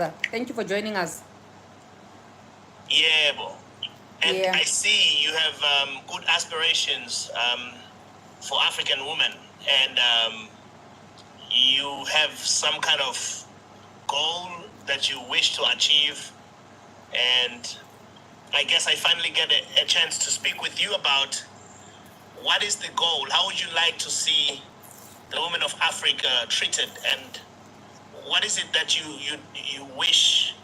Thank you for joining us. Yeah, bro. And Yeah. I see you have good aspirations for African women, and you have some kind of goal that you wish to achieve. And I guess I finally get a chance to speak with you about what is the goal? How would you like to see the women of Africa treated, and what is it that you wish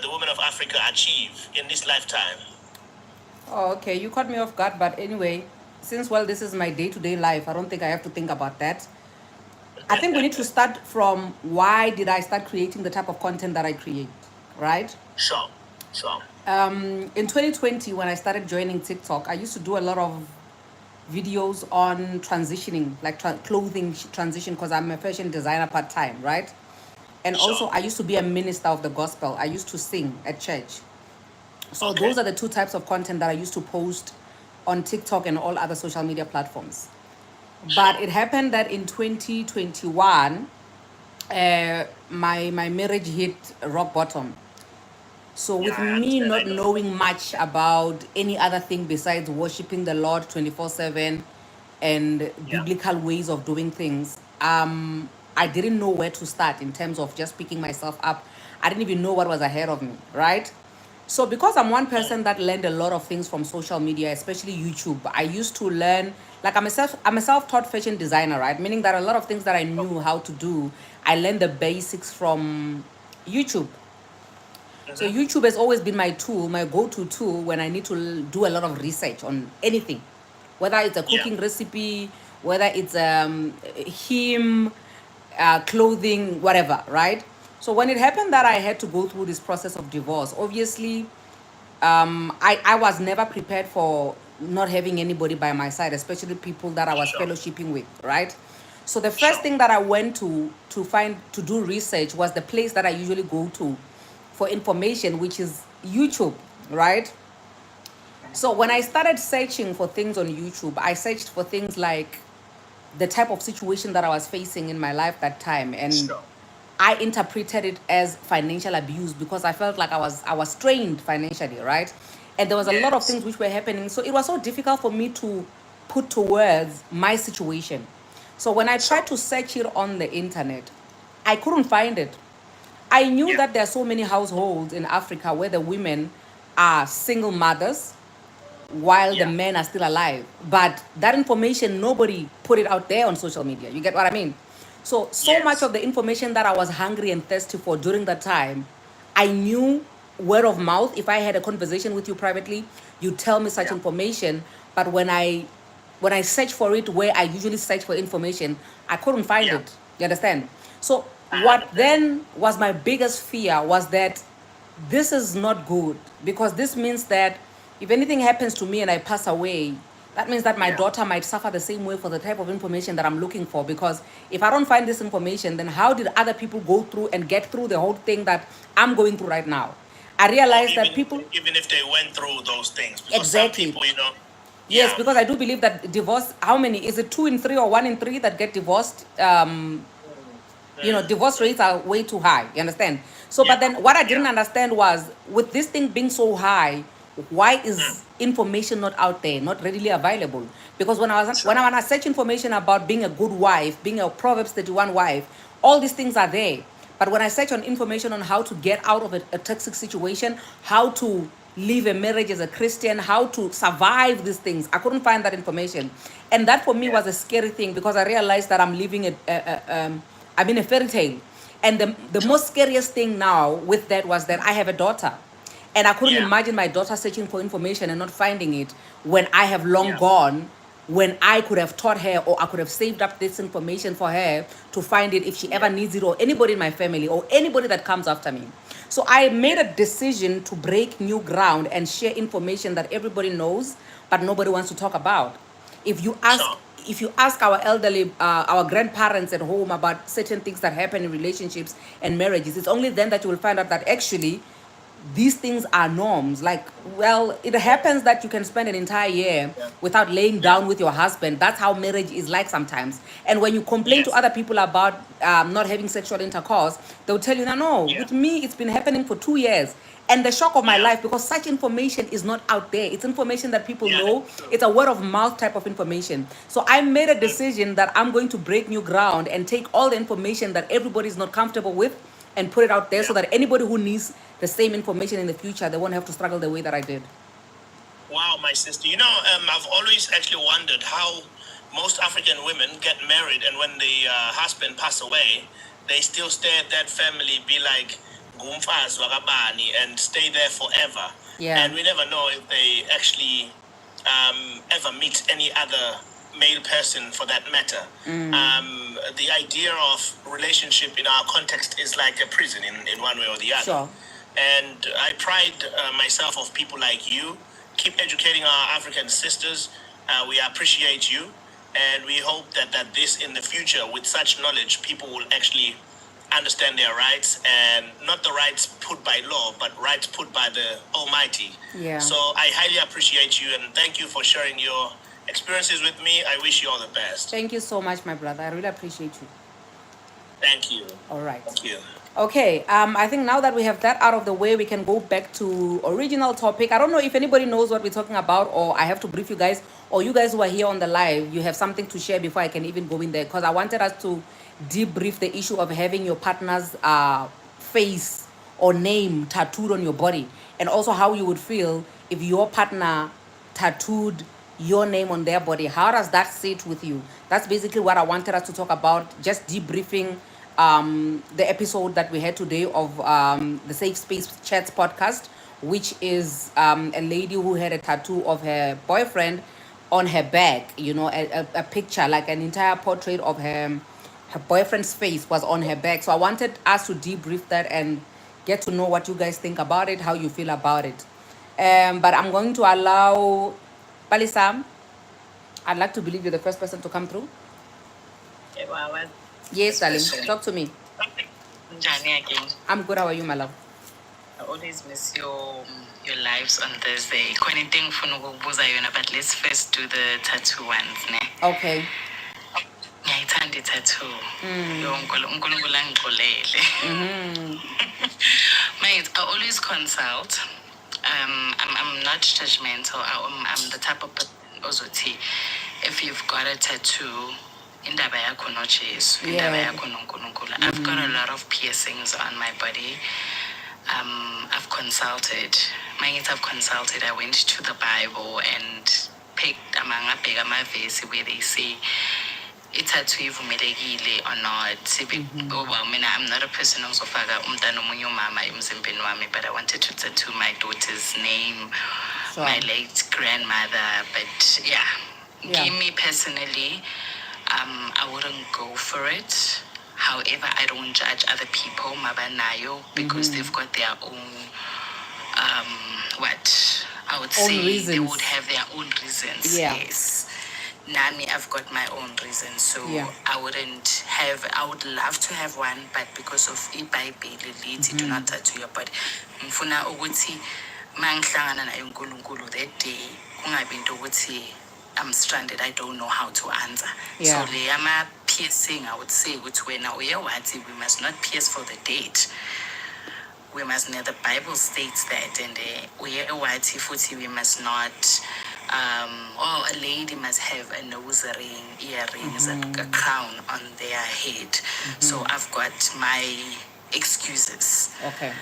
the women of Africa achieve in this lifetime? Oh, okay. You caught me off guard, but anyway, since this is my day-to-day life, I don't think I have to think about that. I think we need to start from why did I start creating the type of content that I create, right? Sure, sure. In 2020, when I started joining TikTok, I used to do a lot of videos on transitioning, like clothing transition, because I'm a fashion designer part time, right? And also, Sure. I used to be a minister of the gospel. I used to sing at church. So Okay. those are the two types of content that I used to post on TikTok and all other social media platforms. But Sure. it happened that in 2021, my marriage hit rock bottom. So Yeah, with I me understand. I not know. knowing much about any other thing besides worshiping the Lord 24/7 and Yeah. biblical ways of doing things, I didn't know where to start in terms of just picking myself up. I didn't even know what was ahead of me, right? So because I'm one person that learned a lot of things from social media, especially YouTube, I used to learn, like I'm a self-taught fashion designer, right? Meaning that a lot of things that I knew how to do, I learned the basics from YouTube. So Mm-hmm. YouTube has always been my tool, my go-to tool when I need to do a lot of research on anything, whether it's a Yeah. cooking recipe, whether it's hymn, clothing, whatever, right? So when it happened that I had to go through this process of divorce, obviously, I was never prepared for not having anybody by my side, especially people that I was Sure. fellowshipping with, right? So the first Sure. thing that I went to do research was the place that I usually go to for information, which is YouTube, right? So when I started searching for things on YouTube, I searched for things like the type of situation that I was facing in my life that time, and Sure. I interpreted it as financial abuse because I felt like I was strained financially, right? And there was a lot of Yes. things which were happening, so it was so difficult for me to put to words my situation. So when I tried Sure. to search it on the internet, I couldn't find it. I knew Yeah. that there are so many households in Africa where the women are single mothers while the Yeah. men are still alive. But that information, nobody put it out there on social media. You get what I mean? So much Yes. of the information that I was hungry and thirsty for during that time, I knew word of mouth. If I had a conversation with you privately, you tell me such Yeah. information. But when I search for it where I usually search for information, I couldn't find Yeah. it. You understand? So I what understand. then was my biggest fear was that this is not good because this means that if anything happens to me and I pass away, that means that my Yeah. daughter might suffer the same way for the type of information that I'm looking for. Because if I don't find this information, then how did other people go through and get through the whole thing that I'm going through right now? I Or realized that even people, even if they went through those things, because some exactly. people, Yes, yeah. because I do believe that divorce, how many? Is it 2 in 3 or 1 in 3 that get divorced? Divorce rates are way too high. You understand? So, Yeah. but then what I Yeah. didn't understand was with this thing being so high, why Mm. is information not out there, not readily available? Because when Sure. I search information about being a good wife, being a Proverbs 31 wife, all these things are there. But when I search on information on how to get out of a toxic situation, how to live a marriage as a Christian, how to survive these things, I couldn't find that information. And that for me Yeah. was a scary thing because I realized that I'm in a fairy tale. And the Sure. most scariest thing now with that was that I have a daughter. And I couldn't Yeah. imagine my daughter searching for information and not finding it when I have long Yeah. gone, when I could have taught her or I could have saved up this information for her to find it if she ever Yeah. needs it, or anybody in my family or anybody that comes after me. So I made Yeah. a decision to break new ground and share information that everybody knows, but nobody wants to talk about. If you ask Sure. if you ask our elderly, our grandparents at home about certain things that happen in relationships and marriages, it's only then that you will find out that actually these things are norms. Like, well, it happens that you can spend an entire year Yeah. without laying Yeah. down with your husband. That's how marriage is like sometimes. And when you complain to Yes. other people about not having sexual intercourse, they'll tell you, no, Yeah. with me, it's been happening for 2 years. And the shock of my Yeah. life, because such information is not out there. It's information that people Yeah, know. that's true. It's a word of mouth type of information. So I made a decision that I'm going to break new ground and take all the information that everybody's not comfortable with and put it out there so Yeah. that anybody who needs the same information in the future, they won't have to struggle the way that I did. Wow, my sister. I've always actually wondered how most African women get married, and when the husband pass away, they still stay at that family, be like "Gumfaz wakabani," and stay there forever. Yeah. And we never know if they actually ever meet any other male person for that matter. The idea of relationship in our context is like a prison in one way or the other. Sure. And I pride myself of people like you. Keep educating our African sisters. We appreciate you. And we hope that this in the future, with such knowledge, people will actually understand their rights, and not the rights put by law, but rights put by the Almighty. Yeah. So I highly appreciate you, and thank you for sharing your experiences with me. I wish you all the best. Thank you so much, my brother. I really appreciate you. Thank you. All right. Thank you. Okay, I think now that we have that out of the way, we can go back to original topic. I don't know if anybody knows what we're talking about, or I have to brief you guys, or you guys who are here on the live, you have something to share before I can even go in there, because I wanted us to debrief the issue of having your partner's face or name tattooed on your body, and also how you would feel if your partner tattooed your name on their body. How does that sit with you? That's basically what I wanted us to talk about, just debriefing the episode that we had today of the Safe Space Chats podcast, which is a lady who had a tattoo of her boyfriend on her back, a picture, like an entire portrait of her boyfriend's face was on her back. So I wanted us to debrief that and get to know what you guys think about it, how you feel about it. But I'm going to allow Palisam. I'd like to believe you're the first person to come through. Yes, darling. Talk to me. Njani again. I'm good. How are you, my love? I always miss your lives on Thursday. Anything for no yona, but let's first do the tattoo ones, ne? Okay. Ngiyayithanda tattoo. uNkulunkulu angixolele. Mate, I always consult. I'm not judgmental. I'm the type of person ozothi, if you've got a tattoo, indaba yakho no Jesu, indaba yakho no Nkulunkulu. I've got a lot of piercings on my body. I've consulted. I went to the Bible and picked amangabheka amavesi where they say tattoo ivumelekile or not. I'm not a person ozofaka umntana omunye umama emzimbeni wami, but I wanted to tattoo my daughter's name, Sure. my late grandmother. But me personally, I wouldn't go for it. However, I don't judge other people, mabanayo, because they've got their own, what I would Own say, reasons. they would have their own reasons. Yeah. Yes. Nami, I've got my own reasons, so Yeah. I would love to have one, but because of iBhayibheli do not tattoo your body. Ngifuna ukuthi mangihlangana naye uNkulunkulu that day, kungabi into ukuthi I'm stranded, I don't know how to answer. Yeah. So le ama piercing, I would say ukuthi wena uyewathi, we must not pierce for the date. We must know the Bible states that, and uyewathi futhi we must not a lady must have a nose ring, earrings, a crown on their head. So I've got my excuses. Okay.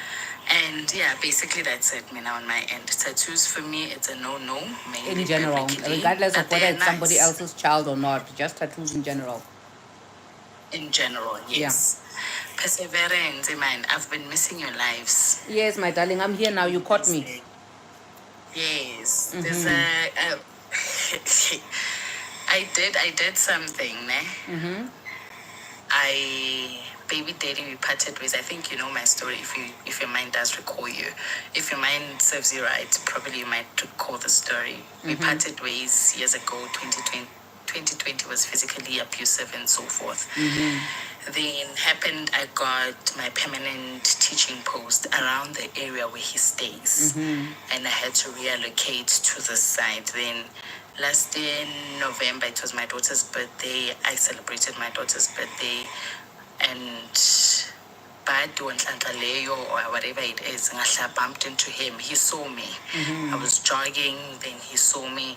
And basically that's it, on my end. Tattoos for me, it's a no-no. Mainly In general, biblically, regardless of but whether they're it's somebody nice. else's child or not, just tattoos in general. In general, yes. Perseverance, man. I've been missing your lives. Yes, my darling, I'm here now. You caught me. Yes, there's I did something, ne? Baby dating, we parted ways. I think you know my story. If your mind does recall you, if your mind serves you right, probably you might recall the story. We parted ways years ago, 2020 was physically abusive and so forth. Then happened, I got my permanent teaching post around the area where he stays, and I had to reallocate to the side. Then last year in November, it was my daughter's birthday. I celebrated my daughter's birthday, and but or whatever it is, I bumped into him. He saw me. I was jogging, then he saw me.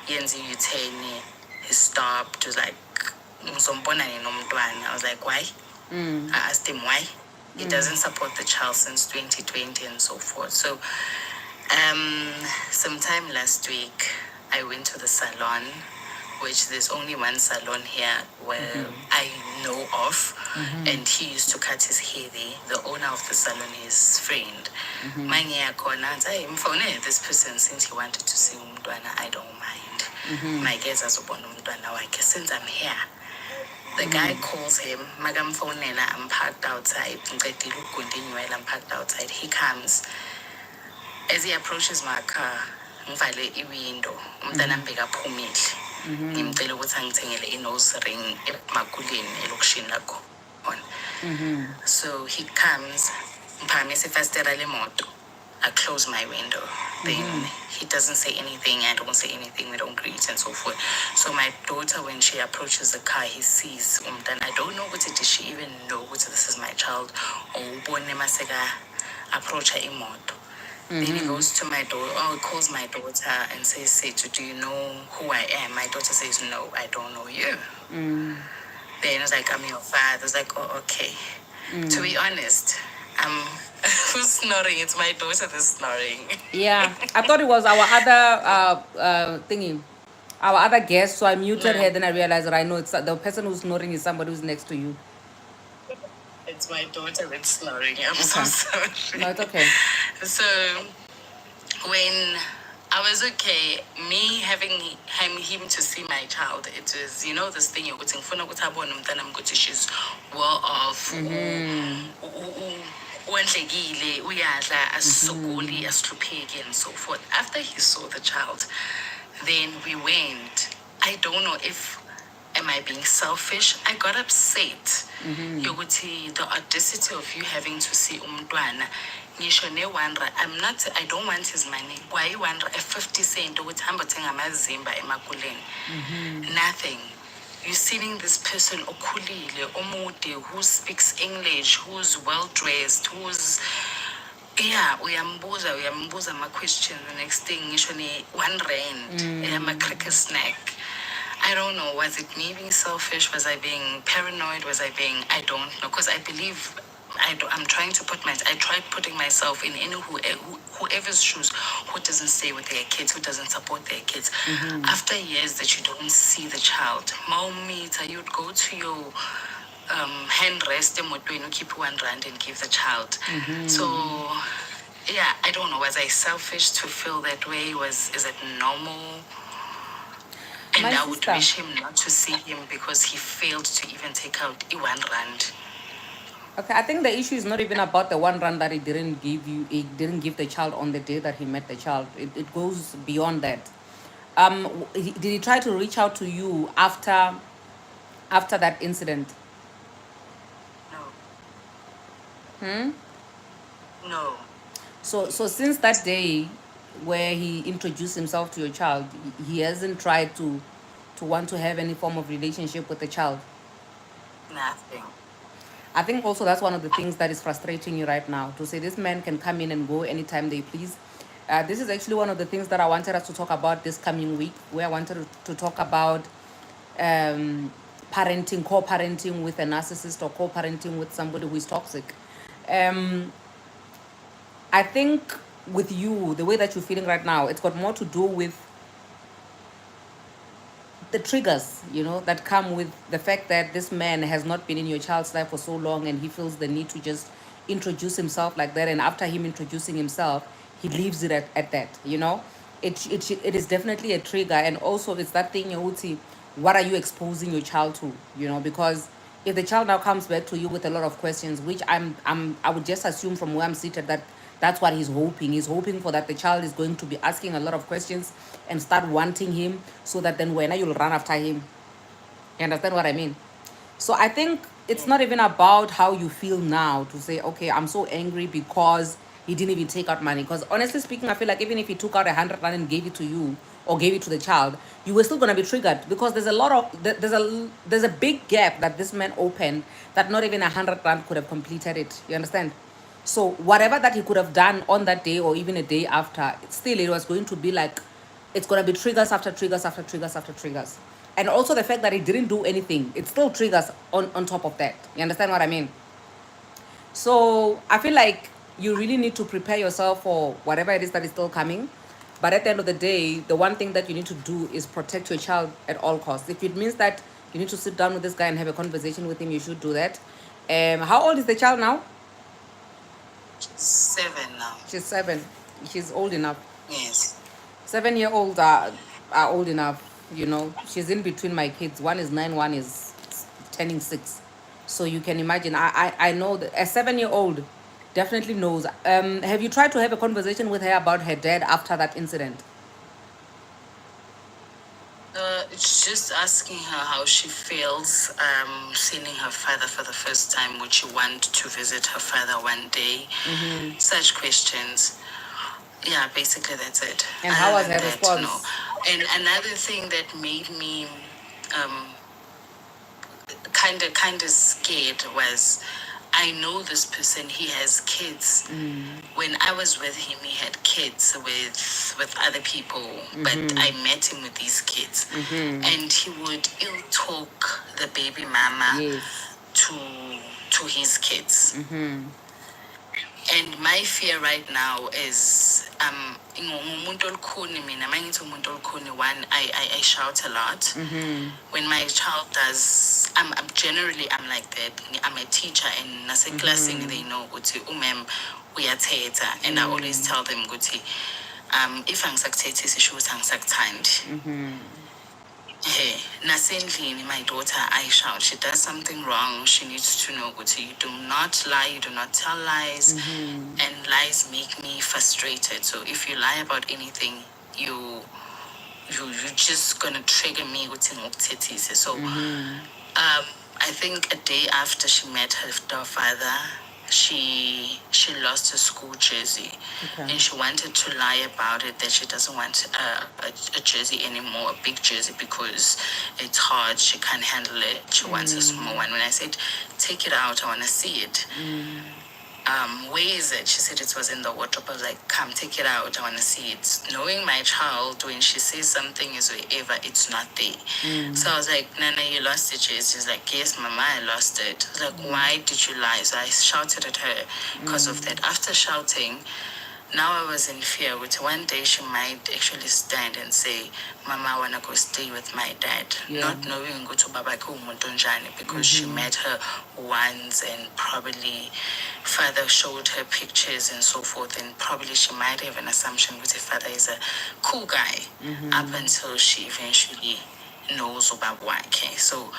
Yenzi Uteni, he stopped. He was like, I was like, why? I asked him why. He doesn't support the child since 2020 and so forth. So, sometime last week, I went to the salon, which there's only one salon here where I know of, and he used to cut his hair there. The owner of the salon is friend. This person, since he wanted to see umntwana, I don't mind. My guess as since I'm here. The guy calls him, I'm parked outside. I'm parked outside. He comes. As he approaches my car, ngivale iwindow, umntana mbeka phumile. Ngimcela ukuthi angithengele i-nose ring emakuleni elokishini lakho. So he comes, ngiphakamisa ifastera lemoto. I close my window. Then he doesn't say anything, I don't say anything, we don't greet and so forth. So my daughter, when she approaches the car, he sees umntana. I don't know what it is, she even know what this is my child. Or ubone maseka approach her imoto. Then he goes to my daughter, he calls my daughter and says, Setu, do you know who I am? My daughter says, no, I don't know you. Then I was like, I'm your father. I was like, oh, okay. To be honest, who's snoring? It's my daughter that's snoring. Yeah, I thought it was our other thingy, our other guest, so I muted her, then I realized that I know it's the person who's snoring is somebody who's next to you. It's my daughter that's snoring. I'm so sorry. No, it's okay. So when I was okay, me having him to see my child, it was, this thing you're putting for she's well off. Wondlegile, uyadla, asisokoli, asihlupheki and so forth. After he saw the child, then we went. I don't know if am I being selfish? I got upset. Yokuthi the audacity of you having to see umntwana. Ngisho ne-1 I don't want his money. Why 1 50 cent ukuthi hamba thenga amazimba emakuleni? Nothing. You're seeing this person okhulile, omude, who speaks English, who's well dressed, who's uyambuza my question. The next thing, usually 1 rand, a cracker snack. I don't know. Was it me being selfish? Was I being paranoid? I don't know. Because I believe I'm trying to I tried putting myself in any whoever's shoes who doesn't stay with their kids, who doesn't support their kids. After years that you don't see the child, Maumita, you'd go to your hand rest and keep 1 rand and give the child. So yeah, I don't know. Was I selfish to feel that way? Is it normal? And I would wish him not to see him because he failed to even take out 1 rand. Okay, I think the issue is not even about the 1 rand that he didn't give you. He didn't give the child on the day that he met the child. It goes beyond that. Did he try to reach out to you after that incident? No. No. So since that day where he introduced himself to your child, he hasn't tried to want to have any form of relationship with the child? Nothing. I think also that's one of the things that is frustrating you right now, to say this man can come in and go anytime they please. This is actually one of the things that I wanted us to talk about this coming week, where I wanted to talk about parenting, co-parenting with a narcissist or co-parenting with somebody who is toxic. I think with you, the way that you're feeling right now, it's got more to do with the triggers, that come with the fact that this man has not been in your child's life for so long, and he feels the need to just introduce himself like that. And after him introducing himself, he leaves it at that, It is definitely a trigger. And also it's that thing, Uti, what are you exposing your child to, because if the child now comes back to you with a lot of questions, which I would just assume from where I'm seated that That's what he's hoping. He's hoping for that the child is going to be asking a lot of questions and start wanting him, so that then when you'll run after him. You understand what I mean? So I think it's not even about how you feel now to say, okay, I'm so angry because he didn't even take out money. Because honestly speaking, I feel like even if he took out 100 rand and gave it to you or gave it to the child, you were still gonna be triggered, because there's a lot of there's a big gap that this man opened that not even 100 rand could have completed it. You understand? So whatever that he could have done on that day or even a day after, still it was going to be like, it's going to be triggers after triggers after triggers after triggers. And also the fact that he didn't do anything, it still triggers on top of that. You understand what I mean? So I feel like you really need to prepare yourself for whatever it is that is still coming. But at the end of the day, the one thing that you need to do is protect your child at all costs. If it means that you need to sit down with this guy and have a conversation with him, you should do that. How old is the child now? 7 now. She's 7. She's old enough. Yes. 7-year-olds are old enough, you know. She's in between my kids. One is 9, one is turning 6. So you can imagine. I know that a 7-year-old definitely knows. Have you tried to have a conversation with her about her dad after that incident? It's just asking her how she feels seeing her father for the first time. Would she want to visit her father one day? Such questions. Yeah, basically that's it. And how was Other her than that, response? no. And another thing that made me kind of scared was, I know this person, he has kids. When I was with him, he had kids with other people, but I met him with these kids, and he would ill talk the baby mama Yes. to his kids. And my fear right now is ngumuntu olukhuni mina mangithi umuntu olukhuni, one, I shout a lot. When my child does, I'm generally I'm like that. I'm a teacher, and naseklasini they know ukuthi umem uyathetha, and I always tell them ukuthi if angisakuthethisi sho ukuthi angisakuthandi. Hey, nasendlini, my daughter, I shout. She does something wrong. She needs to know what you do not lie, you do not tell lies, and lies make me frustrated. So if you lie about anything, you're just gonna trigger me with ngokuthetisa. So I think a day after she met her father, she lost her school jersey, and she wanted to lie about it, that she doesn't want a jersey anymore, a big jersey, because it's hard, she can't handle it, she wants a small one. When I said take it out, I want to see it, where is it? She said it was in the wardrobe. I was like, come, take it out, I want to see it. Knowing my child, when she says something is wherever, it's not there. So I was like, Nana, you lost it. She's like, yes, Mama, I lost it. I was like, why did you lie? So I shouted at her because of that. After shouting, now I was in fear, which one day she might actually stand and say, Mama, I want to go stay with my dad. Not knowing go to Baba Kumuntunjani, because she met her once, and probably father showed her pictures and so forth, and probably she might have an assumption that her father is a cool guy, up until she eventually knows Ubabwake. So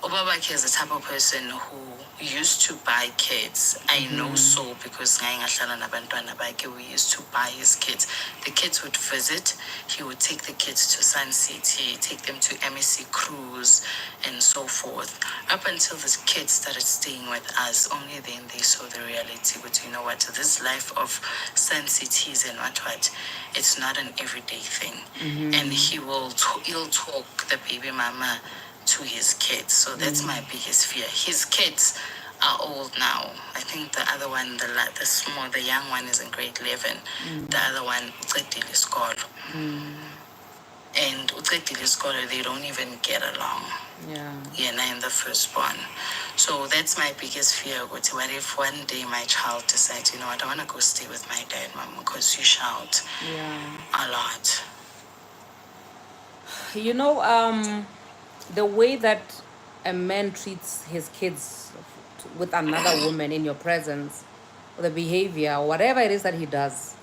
Ubabwake is the type of person who used to buy kids. I know so, because we used to buy his kids. The kids would visit, he would take the kids to Sun City, take them to MSC Cruise, and so forth. Up until the kids started staying with us, only then they saw the reality. But you know what? This life of Sun Cities and what, it's not an everyday thing. And he will he'll talk the baby mama to his kids. So that's my biggest fear. His kids are old now. I think the other one, the young one is in grade 11. The other one, uqedile isikolo. And uqedile isikolo, they don't even get along. Yeah, I'm the firstborn. So that's my biggest fear. What if one day my child decides, you know what, I want to go stay with my dad, Mom, because you shout a lot. You know, the way that a man treats his kids with another woman in your presence, or the behavior, or whatever it is that he does,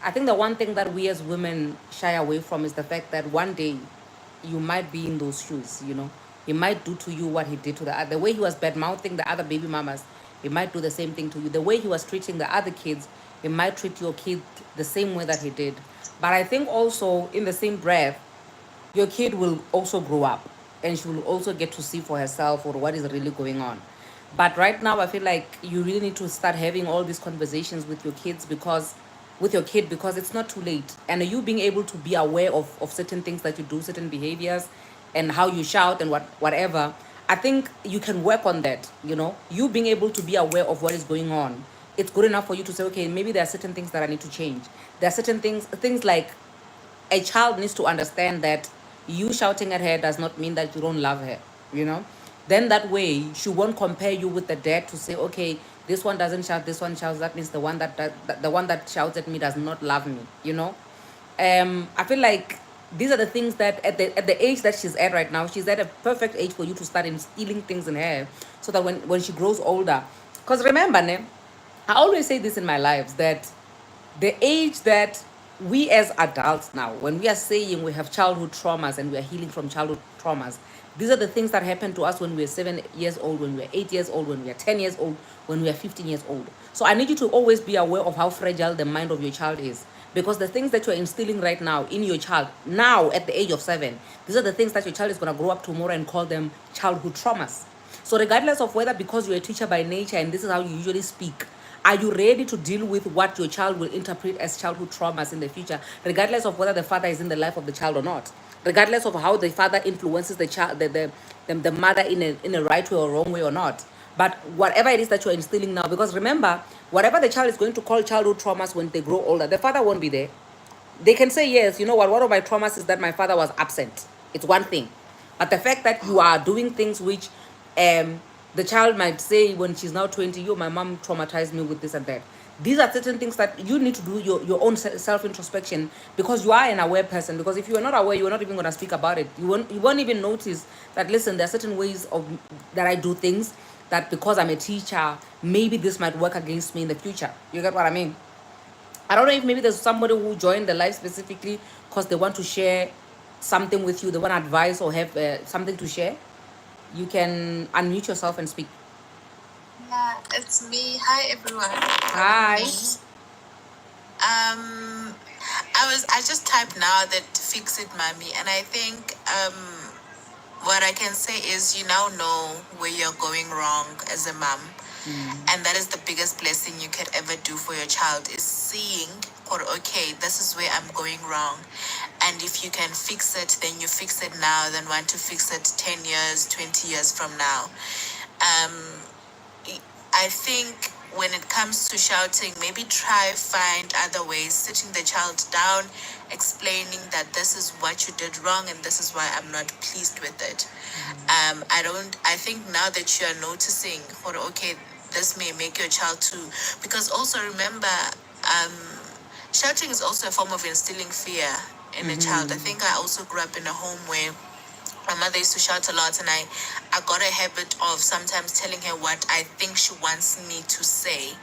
I think the one thing that we as women shy away from is the fact that one day you might be in those shoes, you know. He might do to you what he did to the way he was bad mouthing the other baby mamas, he might do the same thing to you. The way he was treating the other kids, he might treat your kid the same way that he did. But I think also in the same breath, your kid will also grow up and she will also get to see for herself or what is really going on. But right now I feel like you really need to start having all these conversations with your kids, because with your kid, because it's not too late. And you being able to be aware of certain things that you do, certain behaviors, and how you shout and whatever, I think you can work on that. You being able to be aware of what is going on, it's good enough for you to say, okay, maybe there are certain things that I need to change. There are certain things like a child needs to understand that you shouting at her does not mean that you don't love her, you know? Then that way, she won't compare you with the dad to say, okay, this one doesn't shout, this one shouts, that means the one that shouts at me does not love me. I feel like these are the things that at the age that she's at right now, she's at a perfect age for you to start instilling things in her, so that when she grows older, because remember, ne, I always say this in my lives, that the age that we as adults now, when we are saying we have childhood traumas and we are healing from childhood traumas, these are the things that happened to us when we were 7 years old, when we were 8 years old, when we were 10 years old, when we were 15 years old. So I need you to always be aware of how fragile the mind of your child is. Because the things that you're instilling right now in your child, now at the age of 7, these are the things that your child is going to grow up tomorrow and call them childhood traumas. So regardless of whether, because you're a teacher by nature and this is how you usually speak, are you ready to deal with what your child will interpret as childhood traumas in the future, regardless of whether the father is in the life of the child or not, regardless of how the father influences the child, the mother in a right way or wrong way or not? But whatever it is that you're instilling now, because remember, whatever the child is going to call childhood traumas when they grow older, the father won't be there. They can say, yes, you know what, one of my traumas is that my father was absent. It's one thing. But the fact that you are doing things which the child might say when she's now 20, yo, my mom traumatized me with this and that. These are certain things that you need to do your own self-introspection, because you are an aware person. Because if you are not aware, you are not even going to speak about it. You won't even notice that, listen, there are certain ways of that I do things that, because I'm a teacher, maybe this might work against me in the future. You get what I mean? I don't know if maybe there's somebody who joined the live specifically because they want to share something with you. They want advice or have something to share. You can unmute yourself and speak. Yeah, it's me. Hi, everyone. Hi. I just typed now that fix it, mommy, and I think what I can say is you now know where you're going wrong as a mom, and that is the biggest blessing you could ever do for your child, is seeing, or okay, this is where I'm going wrong, and if you can fix it, then you fix it now, than want to fix it 10 years, 20 years from now. I think when it comes to shouting, maybe try find other ways, sitting the child down, explaining that this is what you did wrong and this is why I'm not pleased with it. I think now that you are noticing, or okay, this may make your child too, because also remember, shouting is also a form of instilling fear in a child. I think I also grew up in a home where my mother used to shout a lot, and I got a habit of sometimes telling her what I think she wants me to say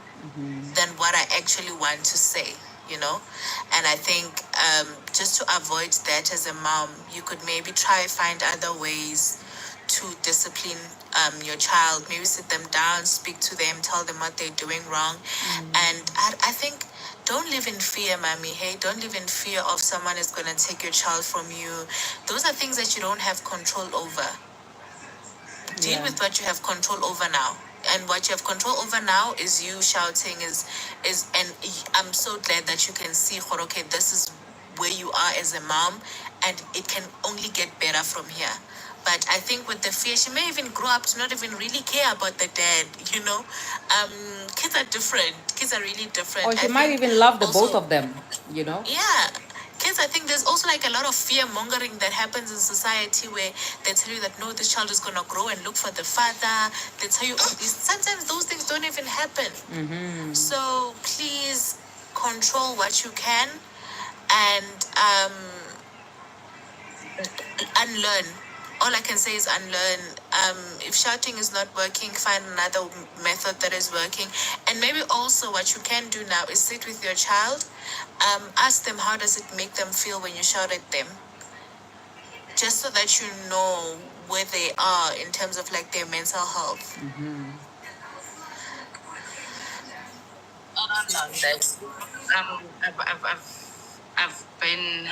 than what I actually want to say, you know? And I think just to avoid that as a mom, you could maybe try find other ways to discipline your child. Maybe sit them down, speak to them, tell them what they're doing wrong. And I think don't live in fear, mommy. Hey, don't live in fear of someone is going to take your child from you. Those are things that you don't have control over. Deal with what you have control over now. And what you have control over now is you shouting and I'm so glad that you can see, okay, this is where you are as a mom, and it can only get better from here. But I think with the fear, she may even grow up to not even really care about the dad, you know. Kids are different. Kids are really different. Or she might even love the both of them, Yeah. Kids, I think there's also like a lot of fear mongering that happens in society, where they tell you that no, this child is gonna grow and look for the father. They tell you all these. Sometimes those things don't even happen. So please control what you can, and unlearn. All I can say is unlearn. If shouting is not working, find another method that is working. And maybe also what you can do now is sit with your child, ask them how does it make them feel when you shout at them, just so that you know where they are in terms of like their mental health. that I've been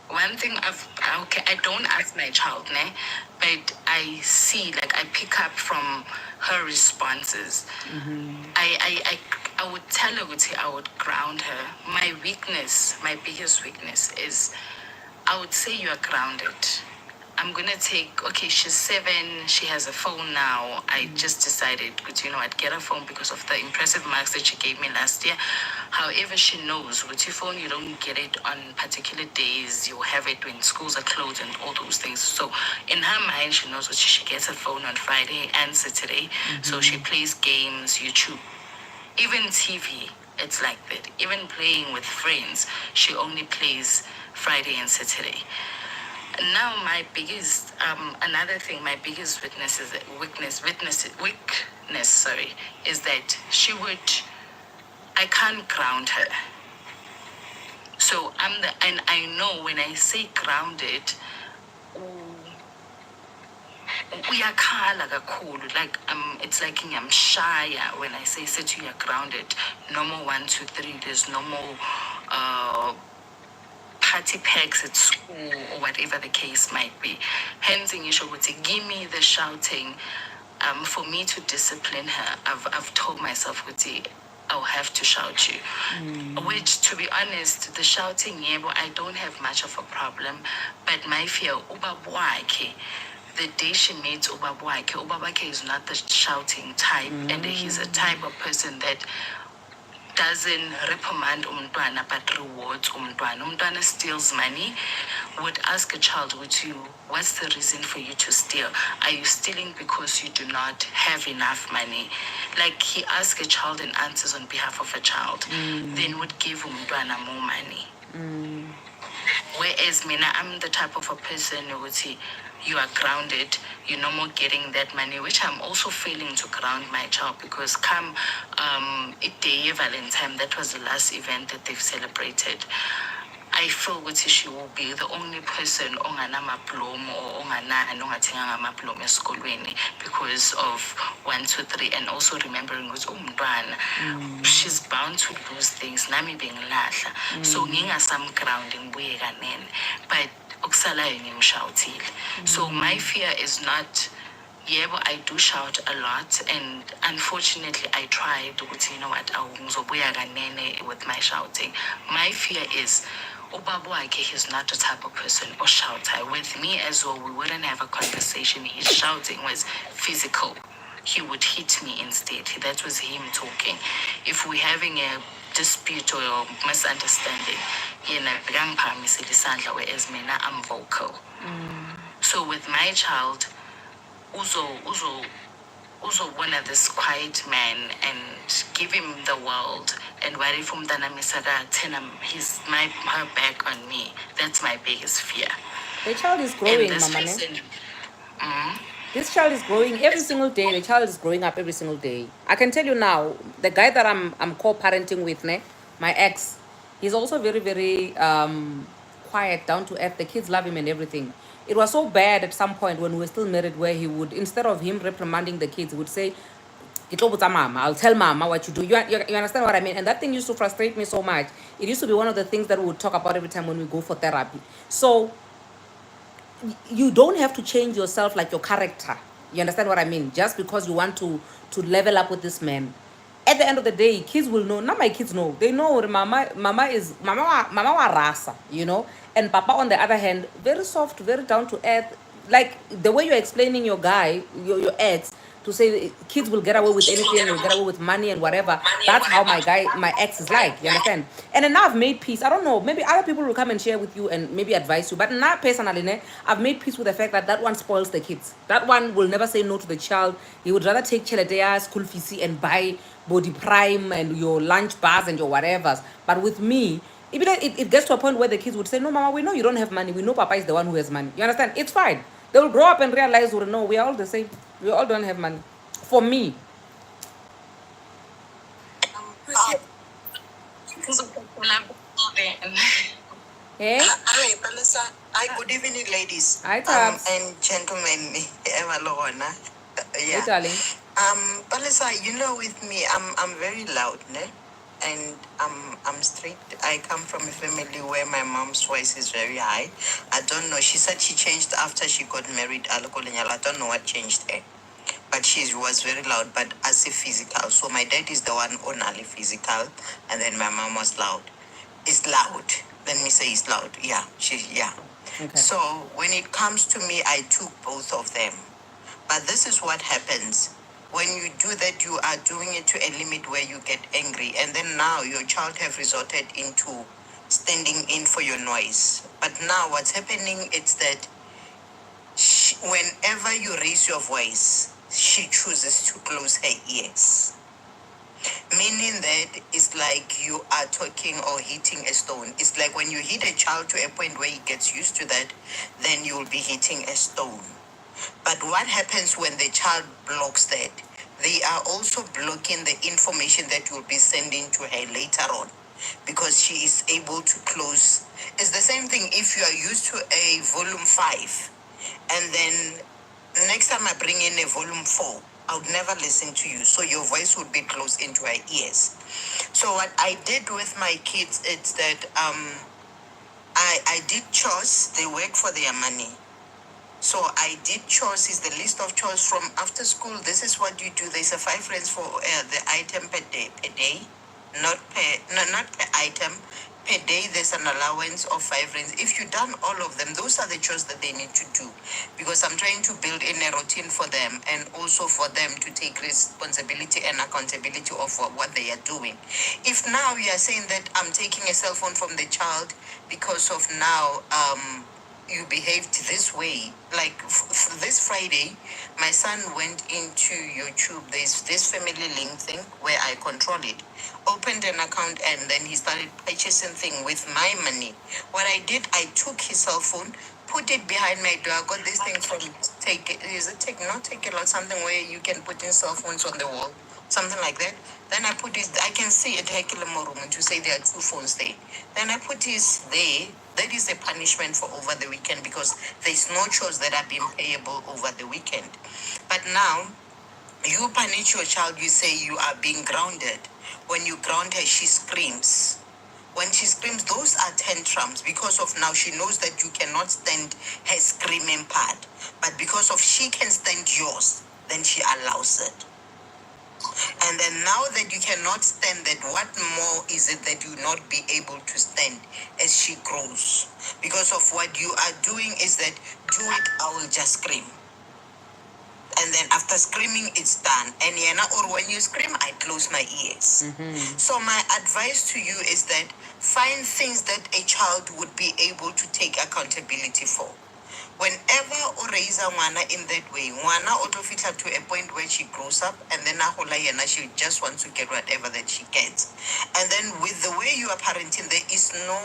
one thing okay, I don't ask my child, ne, but I see, like, I pick up from her responses. I would tell her, I would ground her. My weakness, my biggest weakness is, I would say you are grounded. I'm gonna take, okay, she's 7, she has a phone now. I just decided, but you know, I'd get a phone because of the impressive marks that she gave me last year. However, she knows with your phone, you don't get it on particular days. You have it when schools are closed and all those things. So in her mind, she knows what she gets a phone on Friday and Saturday. So she plays games, YouTube, even TV. It's like that. Even playing with friends, she only plays Friday and Saturday. Now my biggest another thing, my biggest weakness, sorry, is that I can't ground her. So and I know when I say grounded, we are like it's like I'm shy when I say sit, you are grounded. No more 1, 2, 3. There's no more party packs at school or whatever the case might be. Hence, in Yeshu would say, give me the shouting. For me to discipline her, I've told myself, I'll have to shout you. Which, to be honest, the shouting, yeah, but I don't have much of a problem. But my fear, the day she meets Ubabwake is not the shouting type, and he's a type of person that doesn't reprimand umntwana but rewards umntwana. Umntwana steals money, would ask a child, what's the reason for you to steal? Are you stealing because you do not have enough money? Like, he asks a child and answers on behalf of a child, then would give umntwana more money. Whereas Mina, I'm the type of a person who would say, you are grounded, you're no more getting that money, which I'm also failing to ground my child, because come day Valentine, that was the last event that they've celebrated. I feel ukuthi she will be the only person onganamaplomo or ongathenganga amaplomo esikolweni because of 1, 2, 3, and also remembering ukuthi umntwana, she's bound to lose things, nami bengilahla. So ngingasamgrounding buye kanene, but okusalayo ngimshawutile. So my fear is not, yeah, but I do shout a lot, and unfortunately I try to, you know what, ngizobuya kanene with my shouting. My fear is, he's not the type of person or shouter. With me as well, we wouldn't have a conversation. His shouting was physical. He would hit me instead. That was him talking. If we're having a dispute or a misunderstanding, whereas me, I'm vocal. So with my child, also one of this quiet man and give him the world, and worry from Danamisara, he's her back on me. That's my biggest fear. The child is growing, Mama. This child is growing every single day. The child is growing up every single day. I can tell you now, the guy that I'm co-parenting with, my ex, he's also very, very quiet, down to earth. The kids love him and everything. It was so bad at some point when we were still married, where he would, instead of him reprimanding the kids, he would say, I'll tell mama what you do. You understand what I mean? And that thing used to frustrate me so much. It used to be one of the things that we would talk about every time when we go for therapy. So you don't have to change yourself, like your character. You understand what I mean? Just because you want to level up with this man. At the end of the day, kids will know. Not my kids know. They know mama wa rasa, you know. And papa, on the other hand, very soft, very down to earth. Like the way you're explaining your guy, your ex, to say kids will get away with anything, will get away with money and whatever. That's how my ex is like. You understand? And then now I've made peace. I don't know. Maybe other people will come and share with you and maybe advise you. But now personally, I've made peace with the fact that one spoils the kids. That one will never say no to the child. He would rather take Cheletea school fees and buy body prime and your lunch bars and your whatevers. But with me, it gets to a point where the kids would say, no, mama, we know you don't have money. We know papa is the one who has money. You understand? It's fine. They will grow up and realize, no, we are all the same. We all don't have money. For me. Hey? Hi, Palisa. Hi, good evening, ladies. Hi, Tabs. And gentlemen. Yeah. Hey, darling. Palisa, you know, with me, I'm very loud, ne? and I'm strict. I come from a family where my mom's voice is very high. I don't know. She said she changed after she got married. I don't know what changed her. But she was very loud, but as a physical. So my dad is the one only physical, and then my mom was loud. It's loud. Let me say it's loud. Yeah. Okay. So when it comes to me, I took both of them. But this is what happens. When you do that, you are doing it to a limit where you get angry. And then now your child have resorted into standing in for your noise. But now what's happening is that whenever you raise your voice, she chooses to close her ears. Meaning that it's like you are talking or hitting a stone. It's like when you hit a child to a point where he gets used to that, then you'll be hitting a stone. But what happens when the child blocks that? They are also blocking the information that you'll be sending to her later on because she is able to close. It's the same thing if you are used to a volume 5 and then next time I bring in a volume 4, I would never listen to you. So your voice would be close into her ears. So what I did with my kids is that I did chores. They work for their money. So I did chores is the list of chores from after school. This is what you do. There's a 5 rands for the item per day, not per item. Per day, there's an allowance of 5 rands. If you've done all of them, those are the chores that they need to do. Because I'm trying to build in a routine for them and also for them to take responsibility and accountability of what they are doing. If now you are saying that I'm taking a cell phone from the child because of now, you behaved this way. Like this Friday, my son went into YouTube. There's this family link thing where I control it. Opened an account and then he started purchasing things with my money. What I did, I took his cell phone, put it behind my door. I got this thing from Take a lot, something where you can put in cell phones on the wall, something like that. Then I put it, I can see it room to say there are 2 phones there. Then I put his there. That is a punishment for over the weekend because there's no chores that are being payable over the weekend. But now, you punish your child, you say you are being grounded. When you ground her, she screams. When she screams, those are tantrums because of now she knows that you cannot stand her screaming part. But because of she can stand yours, then she allows it. And then now that you cannot stand that, what more is it that you not be able to stand as she grows? Because of what you are doing is that, do it, I will just scream. And then after screaming, it's done. And or when you scream, I close my ears. So my advice to you is that find things that a child would be able to take accountability for. Whenever o raise a ngwana in that way, ngwana o tlo fitla to a point where she grows up and then she just wants to get whatever that she gets. And then with the way you are parenting, there is no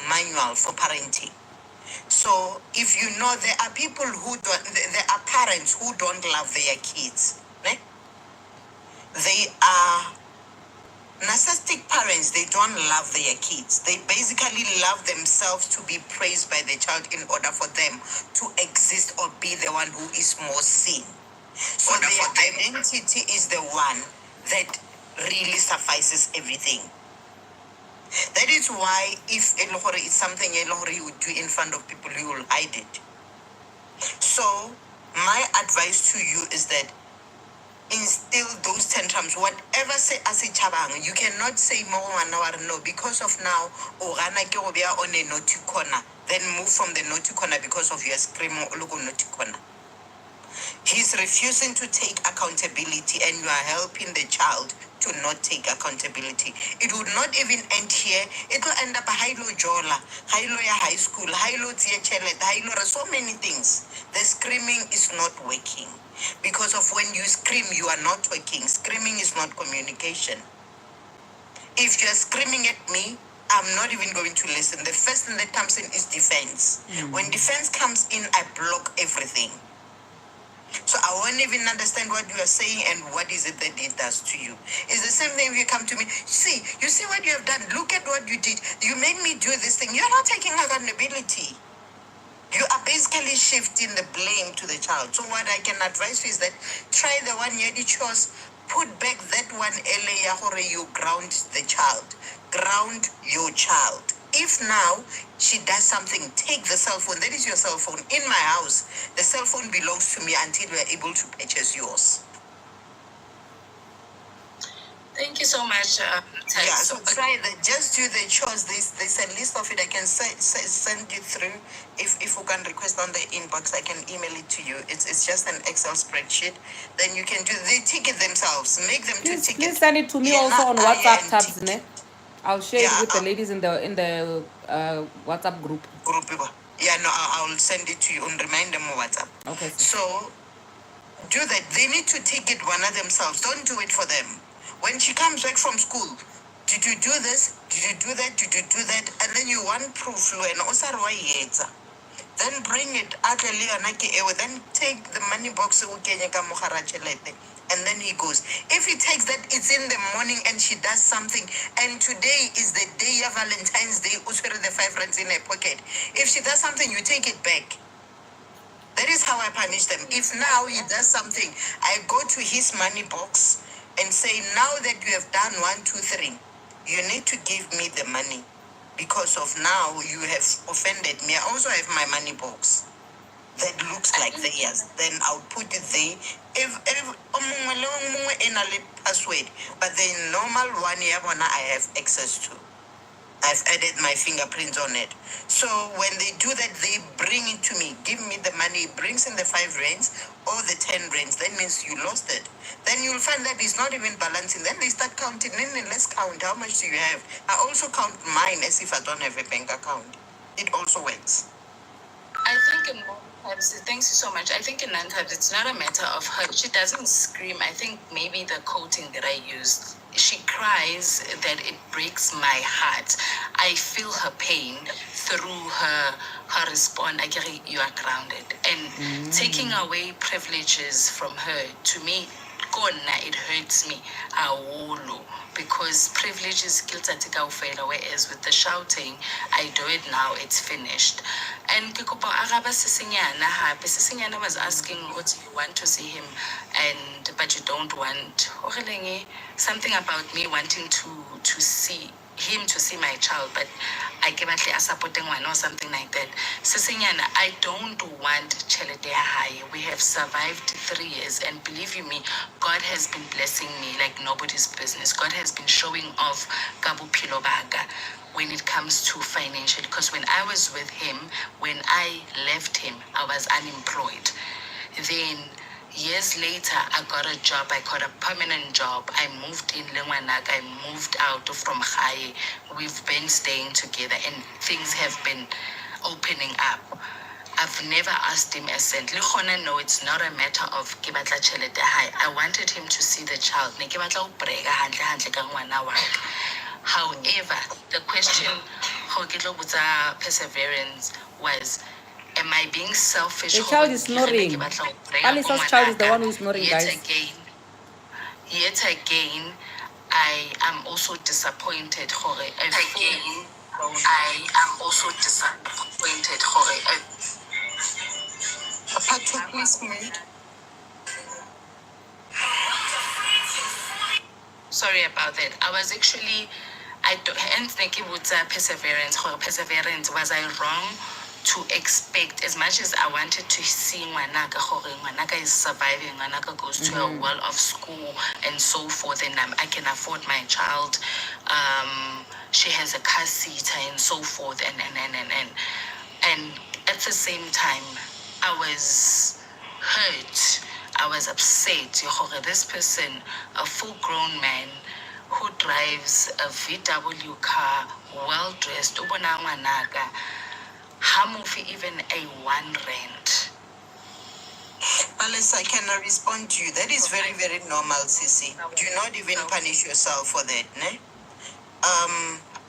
manual for parenting. So if you know there are people who don't, there are parents who don't love their kids. Né? They are narcissistic parents, they don't love their kids. They basically love themselves to be praised by the child in order for them to exist or be the one who is more seen. So their identity is the one that really suffices everything. That is why if it's something you would do in front of people, you will hide it. So my advice to you is that instill those tantrums. Whatever say as a chabang, you cannot say more no because of now Orana Kirobia on a naughty corner, then move from the naughty corner because of your screaming logo naughty corner. He's refusing to take accountability and you are helping the child to not take accountability. It would not even end here. It will end up a high-low jola, high-low high school, high-low chelet, high-low, so many things. The screaming is not working. Because of when you scream, you are not working. Screaming is not communication. If you're screaming at me, I'm not even going to listen. The first thing that comes in is defense. When defense comes in, I block everything. So I won't even understand what you are saying and what is it that it does to you. It's the same thing if you come to me, you see what you have done. Look at what you did. You made me do this thing. You're not taking accountability. You are basically shifting the blame to the child. So what I can advise you is that try the 1 year chores, put back that one earlier, you ground the child. Ground your child. If now she does something, take the cell phone. That is your cell phone. In my house, the cell phone belongs to me until we are able to purchase yours. Thank you so much. Yeah, so try that. Just do the chores. There's a list of it. I can send you through. If you can request on the inbox, I can email it to you. It's just an Excel spreadsheet. Then you can do. They tick it themselves. Make them to tick it. Please send it to me Yeah, also on not WhatsApp and tabs, tick. ne? I'll share it Yeah, with the ladies in the WhatsApp group. group. Yeah, no, I'll send it to you and remind them on WhatsApp. Okay. So do that. They need to take it one of themselves. Don't do it for them. When she comes back from school, did you do this? Did you do that? Did you do that? And then you want proof, and also then bring it out then take the money box and then he goes. If he takes that, it's in the morning and she does something, and today is the day of Valentine's Day, the 5 rands in her pocket. If she does something, you take it back. That is how I punish them. If now he does something, I go to his money box and say, now that you have done 1, 2, 3, you need to give me the money because of now you have offended me. I also have my money box that looks like theirs. Then I'll put it there. If password, but the normal one I have access to. I've added my fingerprints on it. So when they do that, they bring it to me. Give me the money. It brings in the 5 rands or the 10 rands. That means you lost it. Then you'll find that it's not even balancing. Then they start counting. Then let's count. How much do you have? I also count mine as if I don't have a bank account. It also works. I think in times, thanks you so much. I think in nine times it's not a matter of her. She doesn't scream. I think maybe the coating that I used. She cries that it breaks my heart. I feel her pain through her response. I get you are grounded. And taking away privileges from her, to me, it hurts me because privilege is guilt whereas with the shouting I do it now, it's finished. And Kikopo Araba Sisinyana was asking what you want to see him and but you don't want something about me wanting to see him to see my child, but I came at least supporting one or something like that. Sisinyana, I don't want Chelete high. We have survived 3 years, and believe you me, God has been blessing me like nobody's business. God has been showing off Gabu Pilobaga when it comes to financial. Because when I was with him, when I left him, I was unemployed. Then years later, I got a job. I got a permanent job. I moved in Lengwanak. I moved out from Haye. We've been staying together and things have been opening up. I've never asked him a cent. No, it's not a matter of kibatla chelete high. I wanted him to see the child. However, the question, perseverance, was, am I being selfish? The child is snoring. Alisa's child is the one who is snoring, guys. Yet again, I am also disappointed. I am also disappointed. Please, sorry about that. I was actually, hence thinking with perseverance. Perseverance, was I wrong to expect, as much as I wanted to see Wanaka is surviving, Wanaka goes to a well-off school and so forth, and I can afford my child. She has a car seat and so forth, and at the same time, I was hurt. I was upset. This person, a full-grown man who drives a VW car, well-dressed, even a 1 rand. Alice, I cannot respond to you. That is very, very normal, Sissy. Do not even punish yourself for that, ne?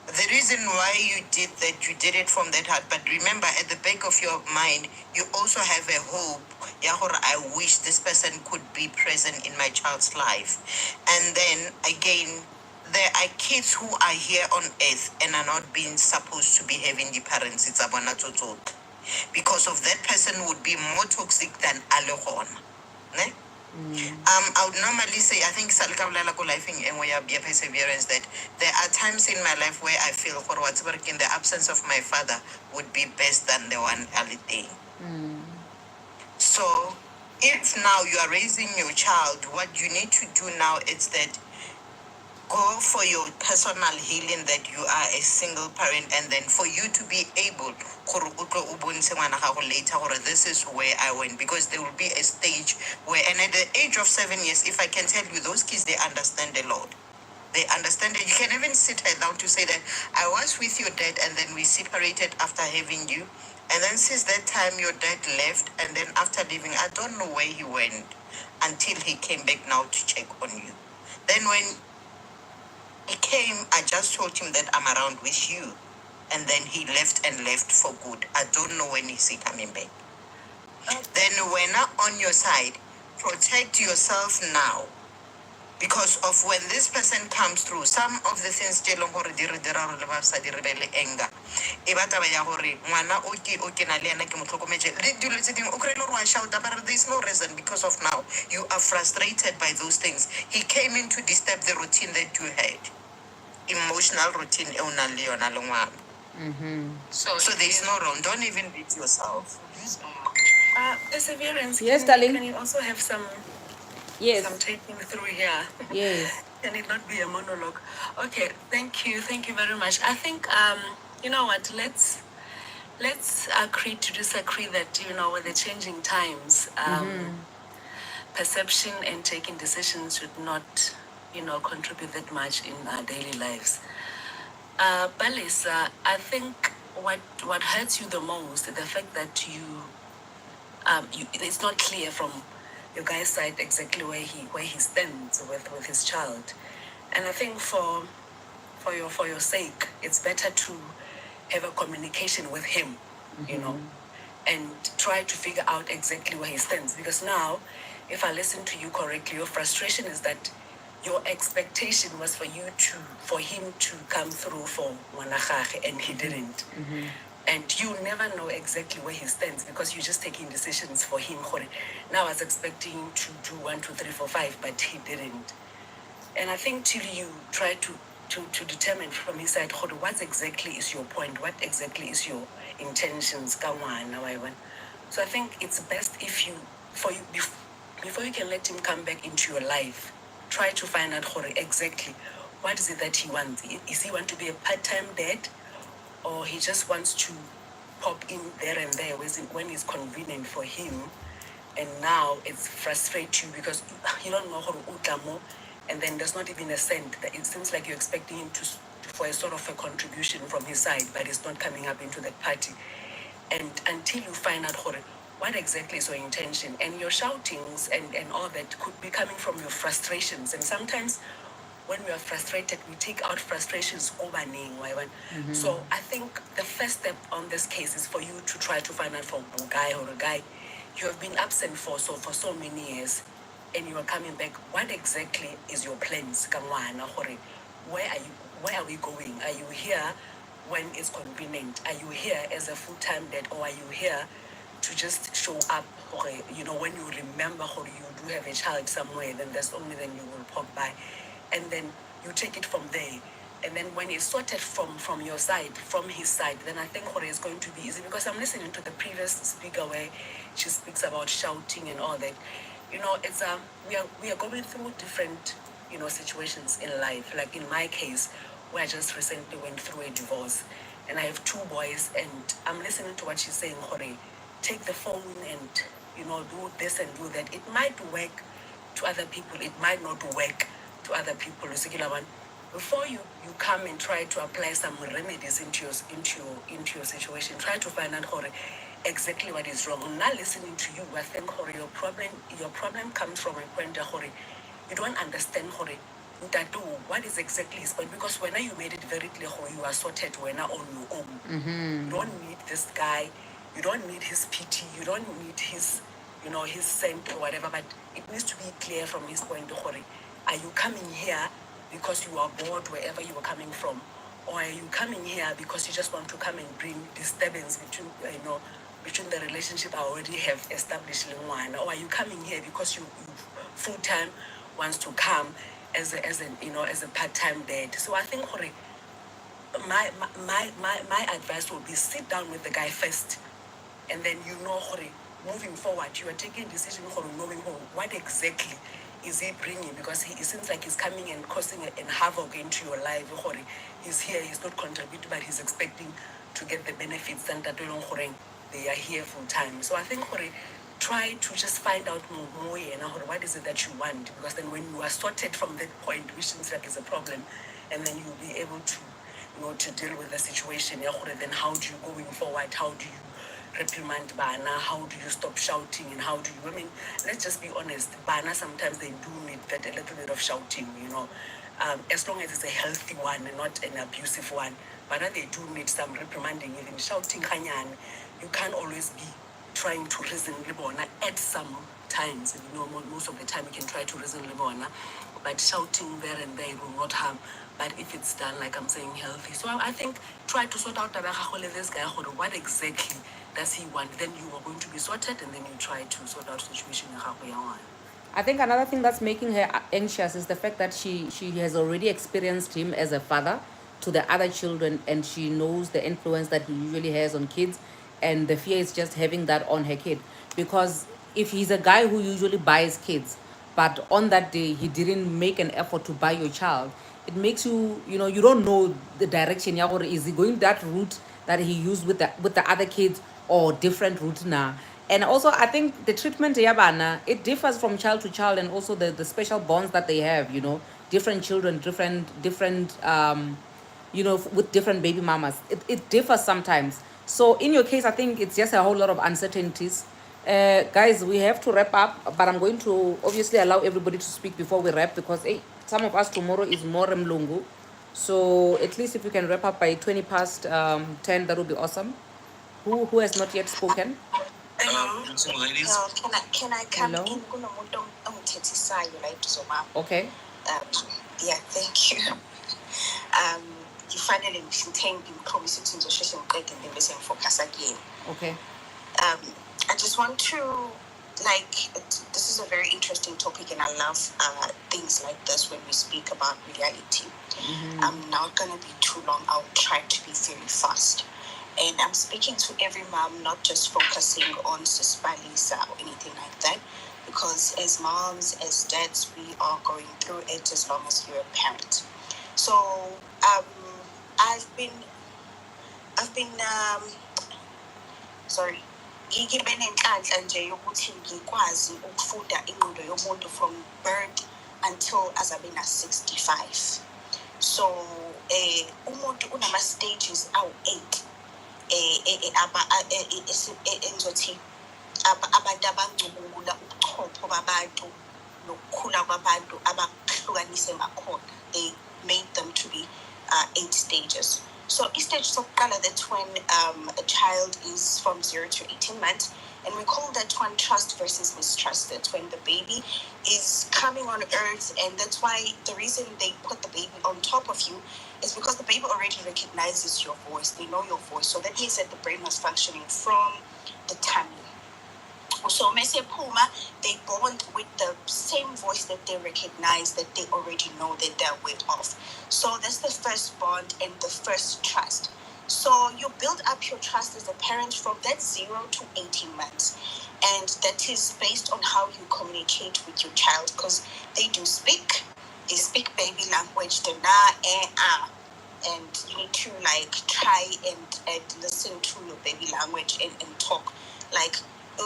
The reason why you did that, you did it from that heart. But remember, at the back of your mind, you also have a hope. I wish this person could be present in my child's life. And then again, there are kids who are here on earth and are not being supposed to be having the parents. It's because of that person would be more toxic than Alehon. Ne? I would normally say, I think Salkaulala ko life in perseverance, that there are times in my life where I feel for what's working, the absence of my father would be best than the one holiday. So if now you are raising your child, what you need to do now is that go for your personal healing, that you are a single parent, and then for you to be able later, or this is where I went, because there will be a stage where, and at the age of 7 years, if I can tell you, those kids, they understand a lot. They understand it. You can even sit her down to say that I was with your dad and then we separated after having you. And then since that time your dad left, and then after leaving, I don't know where he went until he came back now to check on you. Then when he came, I just told him that I'm around with you. And then he left and left for good. I don't know when he's coming back. Then when on your side, protect yourself now. Because of when this person comes through, some of the things tse leng gore di re dira gore le basadi re be le anger, e ba taba ya gore ngwana o ke na le ena ke mo tlhokometse le dilo tse dingwe o kry-ile gore wa shouta, but there is no reason, because of now you are frustrated by those things. He came in to disturb the routine that you had, emotional routine e o nang le yona le ngwana. So there is no wrong. Don't even beat yourself. Perseverance. Yes, darling. Can you also have some Yes. taking through here? Yes. Can it not be a monologue? Okay, thank you very much. I think you know what, let's agree to disagree that, you know, with the changing times, perception and taking decisions should not, you know, contribute that much in our daily lives. Balisa, I think what hurts you the most, the fact that you it's not clear from your guy's side exactly where he stands with his child. And I think for your sake, it's better to have a communication with him, you know, and try to figure out exactly where he stands. Because now, if I listen to you correctly, your frustration is that your expectation was for him to come through for Wanagage, and he didn't. And you never know exactly where he stands because you're just taking decisions for him. Now I was expecting him to do 1, 2, 3, 4, 5, but he didn't. And I think till you try to determine from his side, what exactly is your point? What exactly is your intentions? So I think it's best if before you can let him come back into your life, try to find out exactly what is it that he wants. Is he want to be a part-time dad, or he just wants to pop in there and there when it's convenient for him? And now it's frustrates you because you don't know how to utamo, and then there's not even a cent. That it seems like you're expecting him to for a sort of a contribution from his side, but it's not coming up into that party. And until you find out what exactly is your intention, and your shoutings and all that could be coming from your frustrations. And sometimes when we are frustrated, we take out frustrations over. So I think the first step on this case is for you to try to find out from a guy you have been absent for so many years, and you are coming back. What exactly is your plans? Where are we going? Are you here when it's convenient? Are you here as a full-time dad, or are you here to just show up? You know, when you remember you do have a child somewhere, then that's only then you will pop by, and then you take it from there. And then when it's sorted from your side, from his side, then I think it's going to be easy, because I'm listening to the previous speaker where she speaks about shouting and all that. You know, it's we are going through different, you know, situations in life. Like in my case, where I just recently went through a divorce, and I have 2 boys, and I'm listening to what she's saying. Take the phone and, you know, do this and do that. It might work to other people. It might not work to other people. Before you come and try to apply some remedies into your situation, try to find out exactly what is wrong. I'm not listening to you. I think your problem comes from a point where you don't understand what is exactly his point, because when you made it very clear you are sorted when on your own. You don't need this guy, you don't need his pity, you don't need his, you know, his scent or whatever, but it needs to be clear from his point are you coming here because you are bored wherever you are coming from, or are you coming here because you just want to come and bring disturbance between the relationship I already have established in one, or are you coming here because you full time wants to come as a part-time dad. So I think my advice would be sit down with the guy first, and then moving forward you are taking a decision knowing what exactly is he bringing, because it seems like he's coming and causing an havoc into your life. He's here, he's not contributing, but he's expecting to get the benefits, and that they are here full time. So I think try to just find out more and what is it that you want, because then when you are sorted from that point, which seems like is a problem, and then you'll be able to to deal with the situation. Then how do you going forward? How do you reprimand Bana? How do you stop shouting? And how do you, let's just be honest, Bana sometimes they do need that a little bit of shouting, as long as it's a healthy one and not an abusive one. But they do need some reprimanding, even shouting. You can't always be trying to reason libona at some times. Most of the time you can try to reason libona, but shouting there and there will not harm. But if it's done, like I'm saying, healthy. So I think try to sort out this guy, what exactly does he want? Then you are going to be sorted, and then you try to sort out the situation. I think another thing that's making her anxious is the fact that she has already experienced him as a father to the other children, and she knows the influence that he usually has on kids, and the fear is just having that on her kid. Because if he's a guy who usually buys kids, but on that day he didn't make an effort to buy your child, it makes you, you don't know the direction. Or is he going that route that he used with the other kids, or different route now? And also I think the treatment yabana, it differs from child to child, and also the special bonds that they have, different children, different with different baby mamas, it differs sometimes. So in your case, I think it's just a whole lot of uncertainties. Guys, we have to wrap up, but I'm going to obviously allow everybody to speak before we wrap, because some of us tomorrow is more mlungu. So at least if you can wrap up by 20 past 10, that would be awesome. Who has not yet spoken? Ladies. Can I come Hello? in? Okay. Yeah, thank you. You finally maintained in promise to the focus again. Okay. I just want to this is a very interesting topic, and I love things like this when we speak about reality. I'm not going to be too long. I'll try to be very fast. And I'm speaking to every mom, not just focusing on Sispalisa or anything like that, because as moms, as dads, we are going through it as long as you're a parent. So I've been sorry, ngibe nenhlanhla nje yokuthi ngikwazi ukufunda ingqondo yomuntu from birth until azabe na 65. So umuntu unama stages awu-8 engizothi abantu abangcubungula ubuchopho babantu nokukhula kwabantu abahlukanise ngakhona. They made them to be 8 stages. So each stage sokuqala, that's when a child is from 0 to 18 months, and we call that one trust versus mistrust. That's when the baby is coming on earth, and that's why the reason they put the baby on top of you is because the baby already recognizes your voice. They know your voice. So that means that the brain was functioning from the tummy. So Mese Puma, they bond with the same voice that they recognize, that they already know that they're with of. So that's the first bond and the first trust. So you build up your trust as a parent from that 0 to 18 months. And that is based on how you communicate with your child, because they do speak. They speak baby language, the na, and you need to try and listen to your baby language and talk.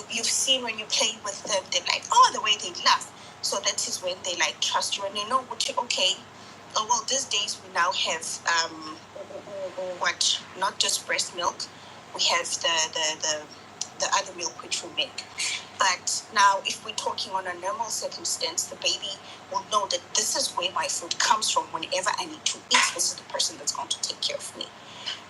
You've seen when you play with them, they're like, oh, the way they laugh. So that is when they trust you, and they know what you, okay. Oh, well, these days we now have not just breast milk, we have the other milk which we make. But now, if we're talking on a normal circumstance, the baby will know that this is where my food comes from. Whenever I need to eat, this is the person that's going to take care of me.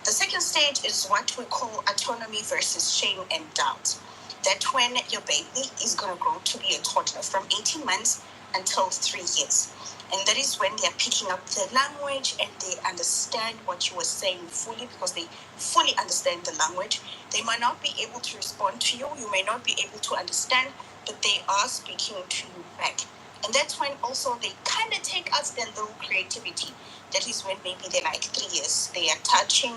The second stage is what we call autonomy versus shame and doubt. That when your baby is going to grow to be a toddler from 18 months until 3 years. And that is when they are picking up the language and they understand what you were saying fully, because they fully understand the language. They might not be able to respond to you. You may not be able to understand, but they are speaking to you back. And that's when also they kind of take out their little creativity. That is when maybe they're like 3 years. They are touching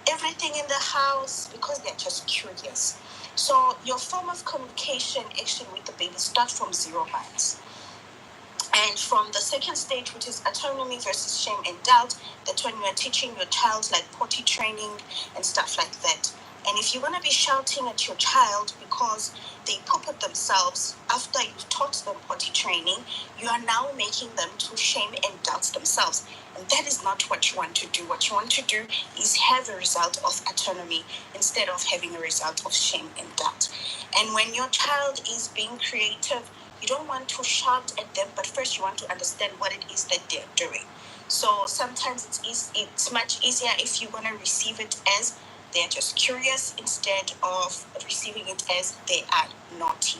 everything in the house because they're just curious. So your form of communication actually with the baby starts from 0 months. And from the second stage, which is autonomy versus shame and doubt, that's when you're teaching your child like potty training and stuff like that. And if you're going to be shouting at your child because they poop at themselves after you've taught them potty training, you are now making them to shame and doubt themselves. And that is not what you want to do. What you want to do is have a result of autonomy instead of having a result of shame and doubt. And when your child is being creative, you don't want to shout at them, but first you want to understand what it is that they're doing. So sometimes it's much easier if you're going to receive it as they're just curious instead of receiving it as they are naughty,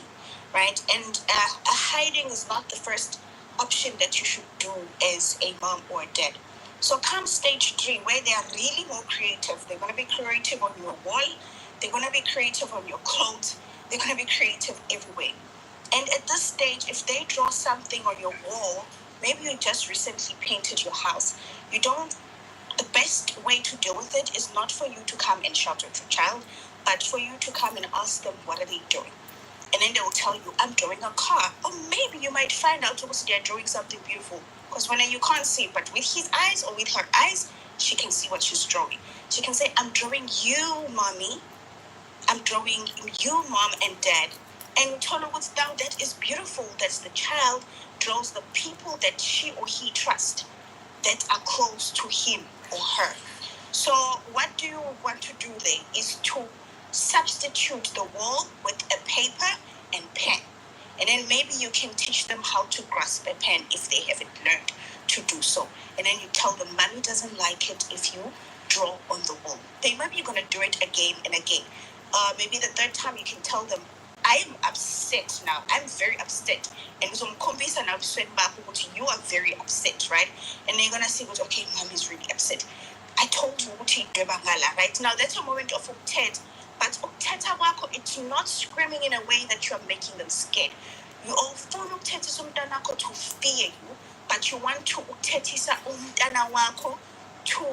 right? And hiding is not the first option that you should do as a mom or a dad. So come stage 3, where they are really more creative. They're going to be creative on your wall. They're going to be creative on your clothes. They're going to be creative everywhere. And at this stage, if they draw something on your wall, maybe you just recently painted your house, you don't, the best way to deal with it is not for you to come and shout at your child, but for you to come and ask them, what are they doing? And then they will tell you, I'm drawing a car. Or maybe you might find out they're drawing something beautiful. Because when you can't see, but with his eyes or with her eyes, she can see what she's drawing. She can say, I'm drawing you, mommy. I'm drawing you, mom and dad. And Tollywood's down, that is beautiful. That's the child draws the people that she or he trusts, that are close to him or her. So what do you want to do there is to substitute the wall with a paper and pen. And then maybe you can teach them how to grasp a pen if they haven't learned to do so. And then you tell them, mommy doesn't like it if you draw on the wall. Then maybe you're going to do it again and again. Maybe the third time you can tell them, I am upset now. I'm very upset. And so now you are very upset, right? And they're gonna say, okay, mom is really upset. I told you right now. That's a moment of upset. But it's not screaming in a way that you're making them scared. You all phone to fear you, but you want to to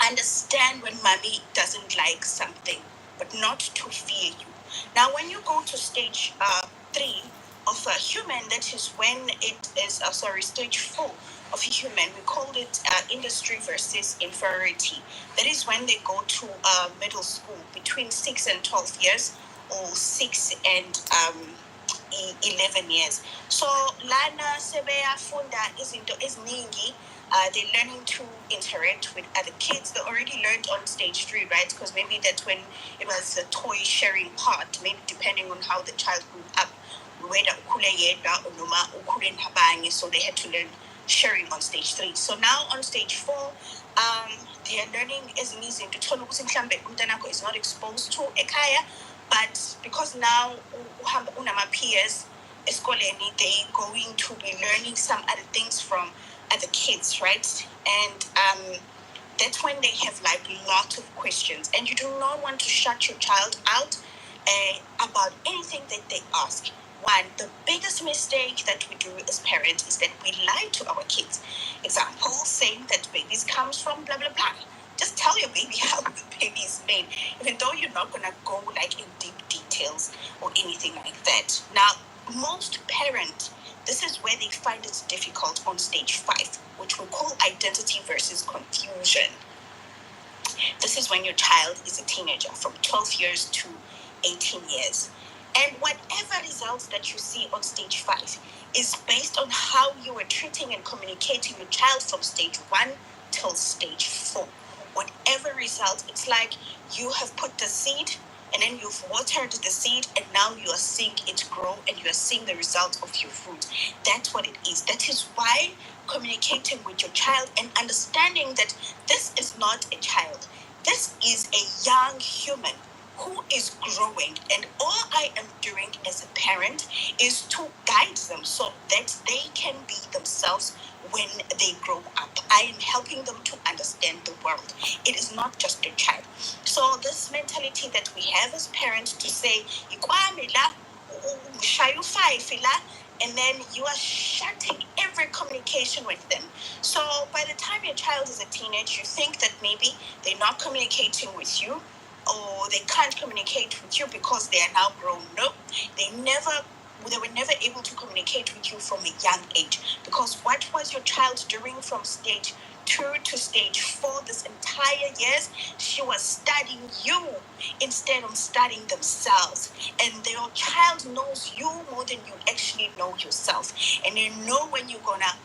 understand when mommy doesn't like something, but not to fear you. Now, when you go to stage 3 of a human, that is when it is, stage 4 of a human, we called it industry versus inferiority. That is when they go to middle school between 6 and 12 years, or 6 and 11 years. So lana sebeyafunda izinto eziningi. They're learning to interact with other kids. They already learned on stage 3, right? Because maybe that's when it was the toy sharing part, maybe depending on how the child grew up, whether ukhule yedwa or noma ukhule nabanye, so they had to learn sharing on stage 3. So now on stage 4, they are learning ezinye izinto uthola ukuthi mhlambe umntanakho is not exposed to ekhaya, but because now uhamba unama peers esikoleni, they going to be learning some other things from other kids, right? And that's when they have like lots of questions, and you do not want to shut your child out about anything that they ask. One, the biggest mistake that we do as parents is that we lie to our kids. Example, saying that babies comes from blah blah blah. Just tell your baby how the baby is made, even though you're not gonna go like in deep details or anything like that. Now, most parents, this is where they find it difficult on stage 5, which we call identity versus confusion. This is when your child is a teenager from 12 years to 18 years. And whatever results that you see on stage 5 is based on how you are treating and communicating your child from stage 1 till stage 4. Whatever results, it's like you have put the seed and then you've watered the seed, and now you are seeing it grow and you are seeing the result of your fruit. That's what it is. That is why communicating with your child and understanding that this is not a child, this is a young human who is growing, and all I am doing as a parent is to guide them so that they can be themselves when they grow up. I am helping them to understand the world. It is not just a child. So this mentality that we have as parents to say, and then you are shutting every communication with them. So by the time your child is a teenager, you think that maybe they're not communicating with you, or they can't communicate with you because they are now grown. No, they were never able to communicate with you from a young age, because what was your child doing from stage 2 to stage 4 this entire years? She was studying you instead of studying themselves. And your child knows you more than you actually know yourself. And you know when you're gonna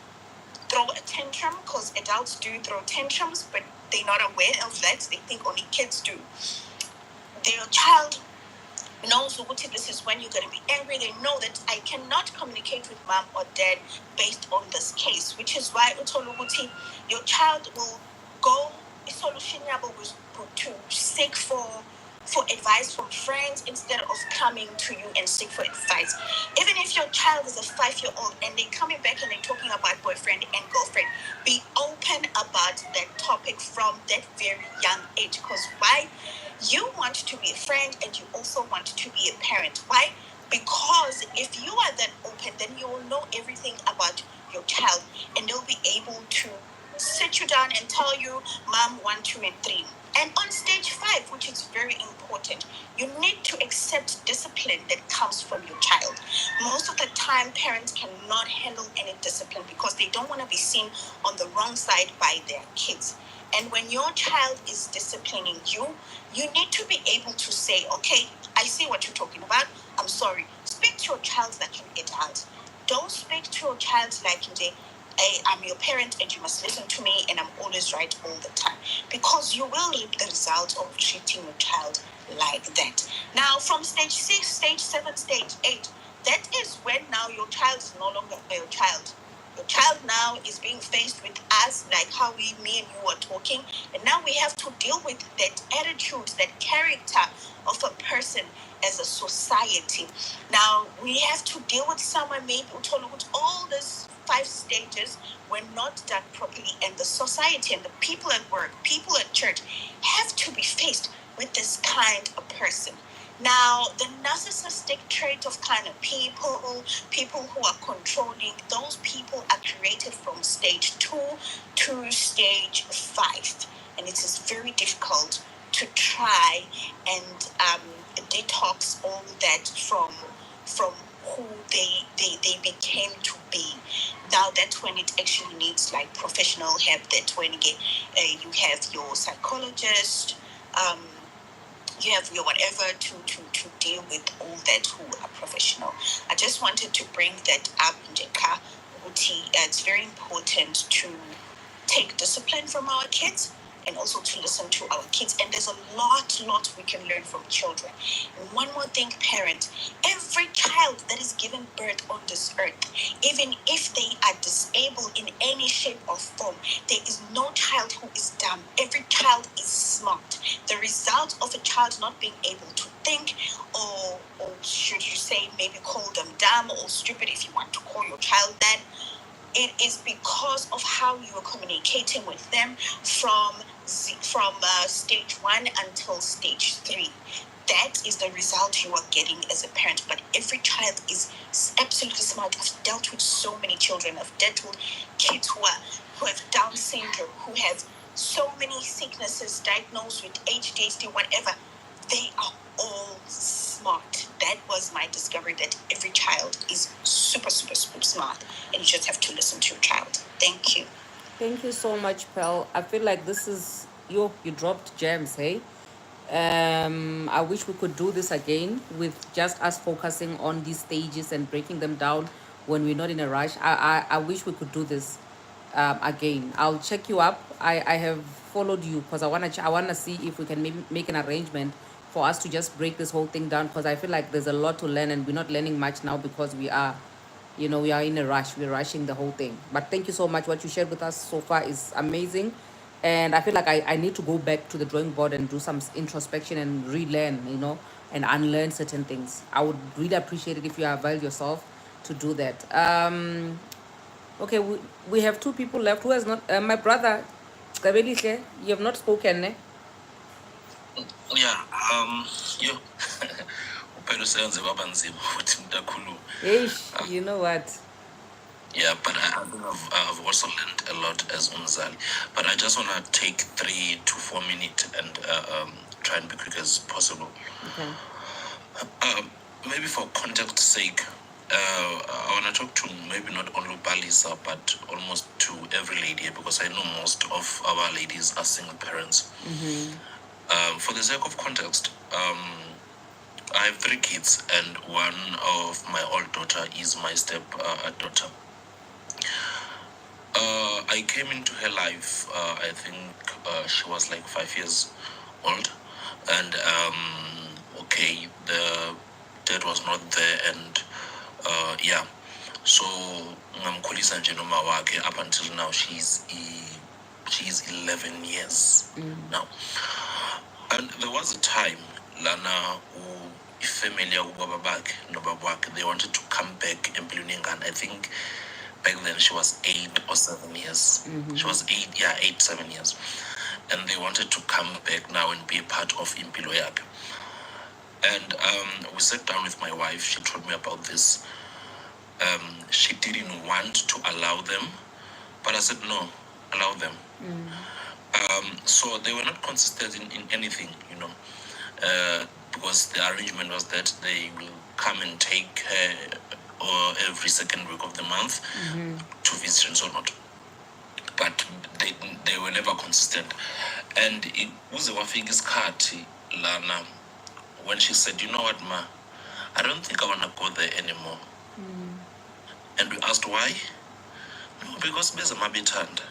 throw a tantrum, because adults do throw tantrums, but they're not aware of that. They think only kids do. Their child knows ukuthi this is when you're going to be angry. They know that I cannot communicate with mom or dad based on this case, which is why uthola ukuthi your child will go solution yabo to seek for advice from friends instead of coming to you and seek for advice. Even if your child is a 5-year-old and they're coming back and they're talking about boyfriend and girlfriend, be open about that topic from that very young age. Because why? You want to be a friend and you also want to be a parent. Why? Because if you are that open, then you will know everything about your child, and they'll be able to sit you down and tell you, Mom, 1, 2, and 3. And on stage 5, which is very important, you need to accept discipline that comes from your child. Most of the time, parents cannot handle any discipline because they don't want to be seen on the wrong side by their kids. And when your child is disciplining you, you need to be able to say, okay, I see what you're talking about. I'm sorry. Speak to your child like an adult. Don't speak to your child like you say, hey, I'm your parent and you must listen to me and I'm always right all the time. Because you will reap the result of treating your child like that. Now, from stage 6, stage 7, stage 8, that is when now your child is no longer your child. Your child now is being faced with us, like how me and you are talking, and now we have to deal with that attitude, that character of a person as a society. Now we have to deal with someone maybe all these 5 stages were not done properly, and the society and the people at work, people at church have to be faced with this kind of person. Now, the narcissistic trait of kind of people who are controlling, those people are created from stage 2 to stage 5. And it is very difficult to try and detox all that from who they became to be. Now that's when it actually needs like professional help. That's when you have your psychologist, you have your whatever to deal with all that who are professional. I just wanted to bring that up, Njeka. It's very important to take discipline from our kids and also to listen to our kids. And there's a lot we can learn from children. And one more thing, parents, every child that is given birth on this earth, even if they are disabled in any shape or form, there is no child who is dumb. Every child is smart. The result of a child not being able to think, or should you say maybe call them dumb or stupid if you want to call your child that, it is because of how you are communicating with them from stage 1 until stage 3. That is the result you are getting as a parent. But every child is absolutely smart. I've dealt with so many children. I've dealt with kids who have Down syndrome, who have so many sicknesses, diagnosed with ADHD, whatever. They are all smart. That was my discovery, that every child is super smart, and you just have to listen to your child. Thank you. Thank you so much, Pearl. I feel like this is you dropped gems, hey? I wish we could do this again with just us focusing on these stages and breaking them down when we're not in a rush. I wish we could do this again. I'll check you up. I have followed you because I wanna see if we can maybe make an arrangement for us to just break this whole thing down, because I feel like there's a lot to learn and we're not learning much now because we are in a rush. We're rushing the whole thing. But thank you so much. What you shared with us so far is amazing. And I feel like I need to go back to the drawing board and do some introspection and relearn, and unlearn certain things. I would really appreciate it if you avail yourself to do that. Okay, we have 2 people left. Who has not? My brother, Kabelihle, you have not spoken, eh? Yeah, you You know what? Yeah, but I think I've also learned a lot as Umzali. But I just want to take 3 to 4 minutes and try and be quick as possible. Okay. Maybe for context sake, I want to talk to maybe not only Balisa, but almost to every lady here, because I know most of our ladies are single parents. For the sake of context, I have 3 kids, and one of my old daughter is my step daughter. I came into her life, I think she was like 5 years old, and okay, the dad was not there, and yeah, so ngamkhulisa nje noma wakhe up until now. She's 11 years now, and there was a time lana ifamily yakubaba bakhe nobaba wakhe, they wanted to come back empilweni yengane. I think back then she was 8 or 7 years. She was 8, 7 years. And they wanted to come back now and be a part of Impilo yakhe. And we sat down with my wife. She told me about this. She didn't want to allow them, but I said, no, allow them. So they were not consistent in anything, because the arrangement was that they will come and take her every second week of the month to visit and so on. But they were never consistent. And it was a wafik iskati lana when she said, you know what, ma, I don't think I want to go there anymore. And we asked why. No, because there's a mabitanda.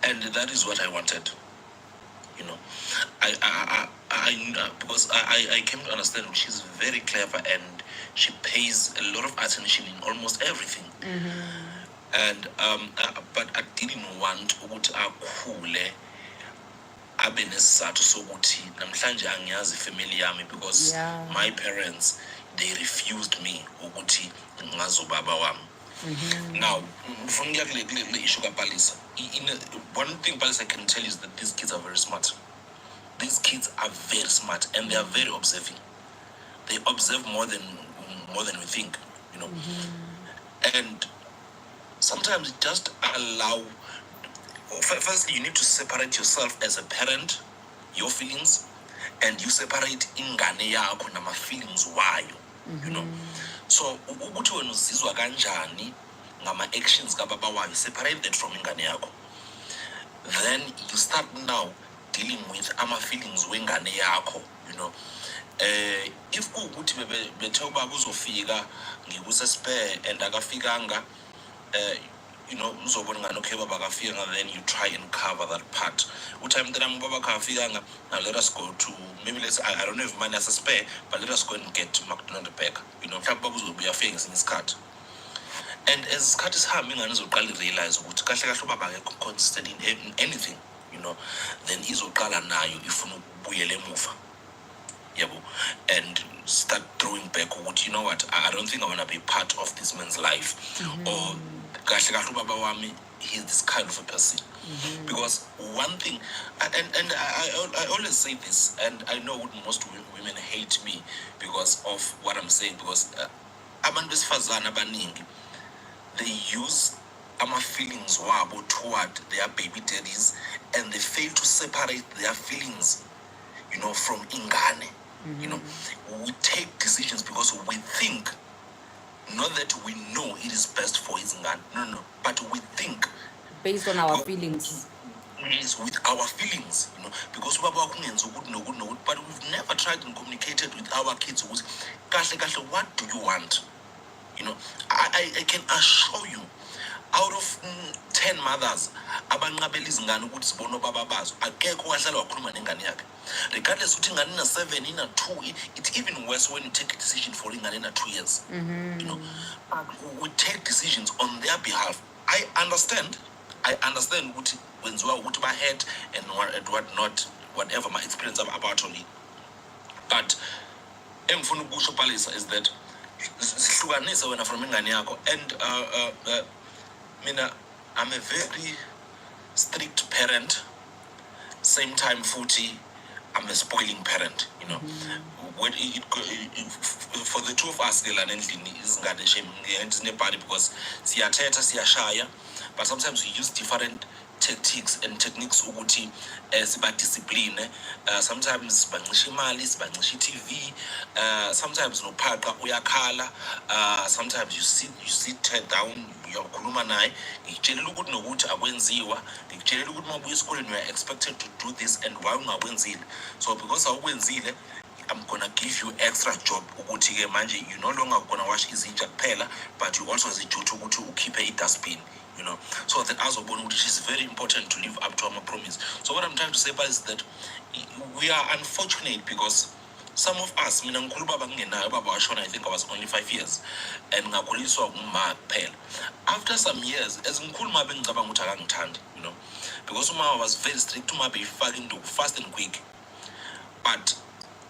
And that is what I wanted. Because I came to understand she's very clever, and she pays a lot of attention in almost everything. And but I didn't want ukuthi akhule abe nesizathu sokuthi namhlanje angiyazi family yami, because my parents, they refused me ukuthi ngazobaba wami. Now, one thing Palisa can tell you is that these kids are very smart. These kids are very smart, and they are very observing. They observe more than we think, And sometimes just allow. Firstly, you need to separate yourself as a parent, your feelings, and you separate ingane yakho nama feelings wayo. So ukuthi wena uzizwa kanjani ngama actions kababa wayo, separate that from ingane yakho. Then you start now dealing with ama feelings wengane yakho, if kuukuthi bethe ubaba uzofika ngikuse spare and akafikanga, uzobona ngani okay baba akafikanga, then you try and cover that part. Utime that baba akafikanga, now let us go to, maybe I don't know if money as a spare, but let us go and get McDonald's back. Mhlawumbe baba uzobuyafika ngesinye isikhathi. And as isikhathi sihamba ingane izoqala realize ukuthi kahle kahle ubaba akekho consistent in anything, then izoqala nayo ifuna ukubuyela emuva. And start throwing back ukuthi, you know what, I don't think I want to be part of this man's life. Or kahle kahle ubaba wami, he's this kind of a person. Because one thing, and I always say this, and I know most women hate me because of what I'm saying, because abantu besifazane abaningi, they use ama feelings wabo toward their baby daddies, and they fail to separate their feelings, from ingane. We take decisions because we think, not that we know it is best for his ingane. No, but we think based on our feelings. Yes, with our feelings, because baba kungenza ukuthi nokuthi, but we've never tried and communicated with our kids ukuthi kahle what do you want? I can assure you, out of 10 mothers abanqabela izingane ukuthi sibone obaba bazo, akekho owahlala wakhuluma nengane yakhe, regardless ukuthi ingane ina 7 ina 2. It's even worse when you take a decision for ingane ina 2 years. We take decisions on their behalf. I understand ukuthi kwenziwa ukuthi bahead and what not, whatever my experience about only. But engifuna ukusho Palisa is that sihlukanise wena from ingane yakho. And mina, I'm a very strict parent, same time futhi I'm a spoiling parent, When for the two of us, because siyashaya, but sometimes we use different tactics and techniques ukuthi siba discipline. Sometimes bancisha imali, sibancisha TV, sometimes nophaqa uyakhala, sometimes you sit her down, uyakhuluma naye, ngikutshelela ukuthi nokuthi akwenziwa, ngikutshelela ukuthi mabuya esikoleni you are expected to do this and why ungakwenzile. So because awukwenzile, I'm gonna give you extra job ukuthi ke manje you no longer gonna wash izitsha kuphela, but you also has a duty ukuthi ukhiphe idustbin, so that azobona ukuthi it is very important to live up to our promise. So what I'm trying to say is that we are unfortunate because some of us, mina ngikhulu baba ngingenayo, baba washona I think I was only 5 years, and ngakhuliswa nguma kuphela. After some years, as ngikhulu mabe ngicabanga ukuthi akangithandi, because uma was very strict, uma beyifaka into fast and quick, but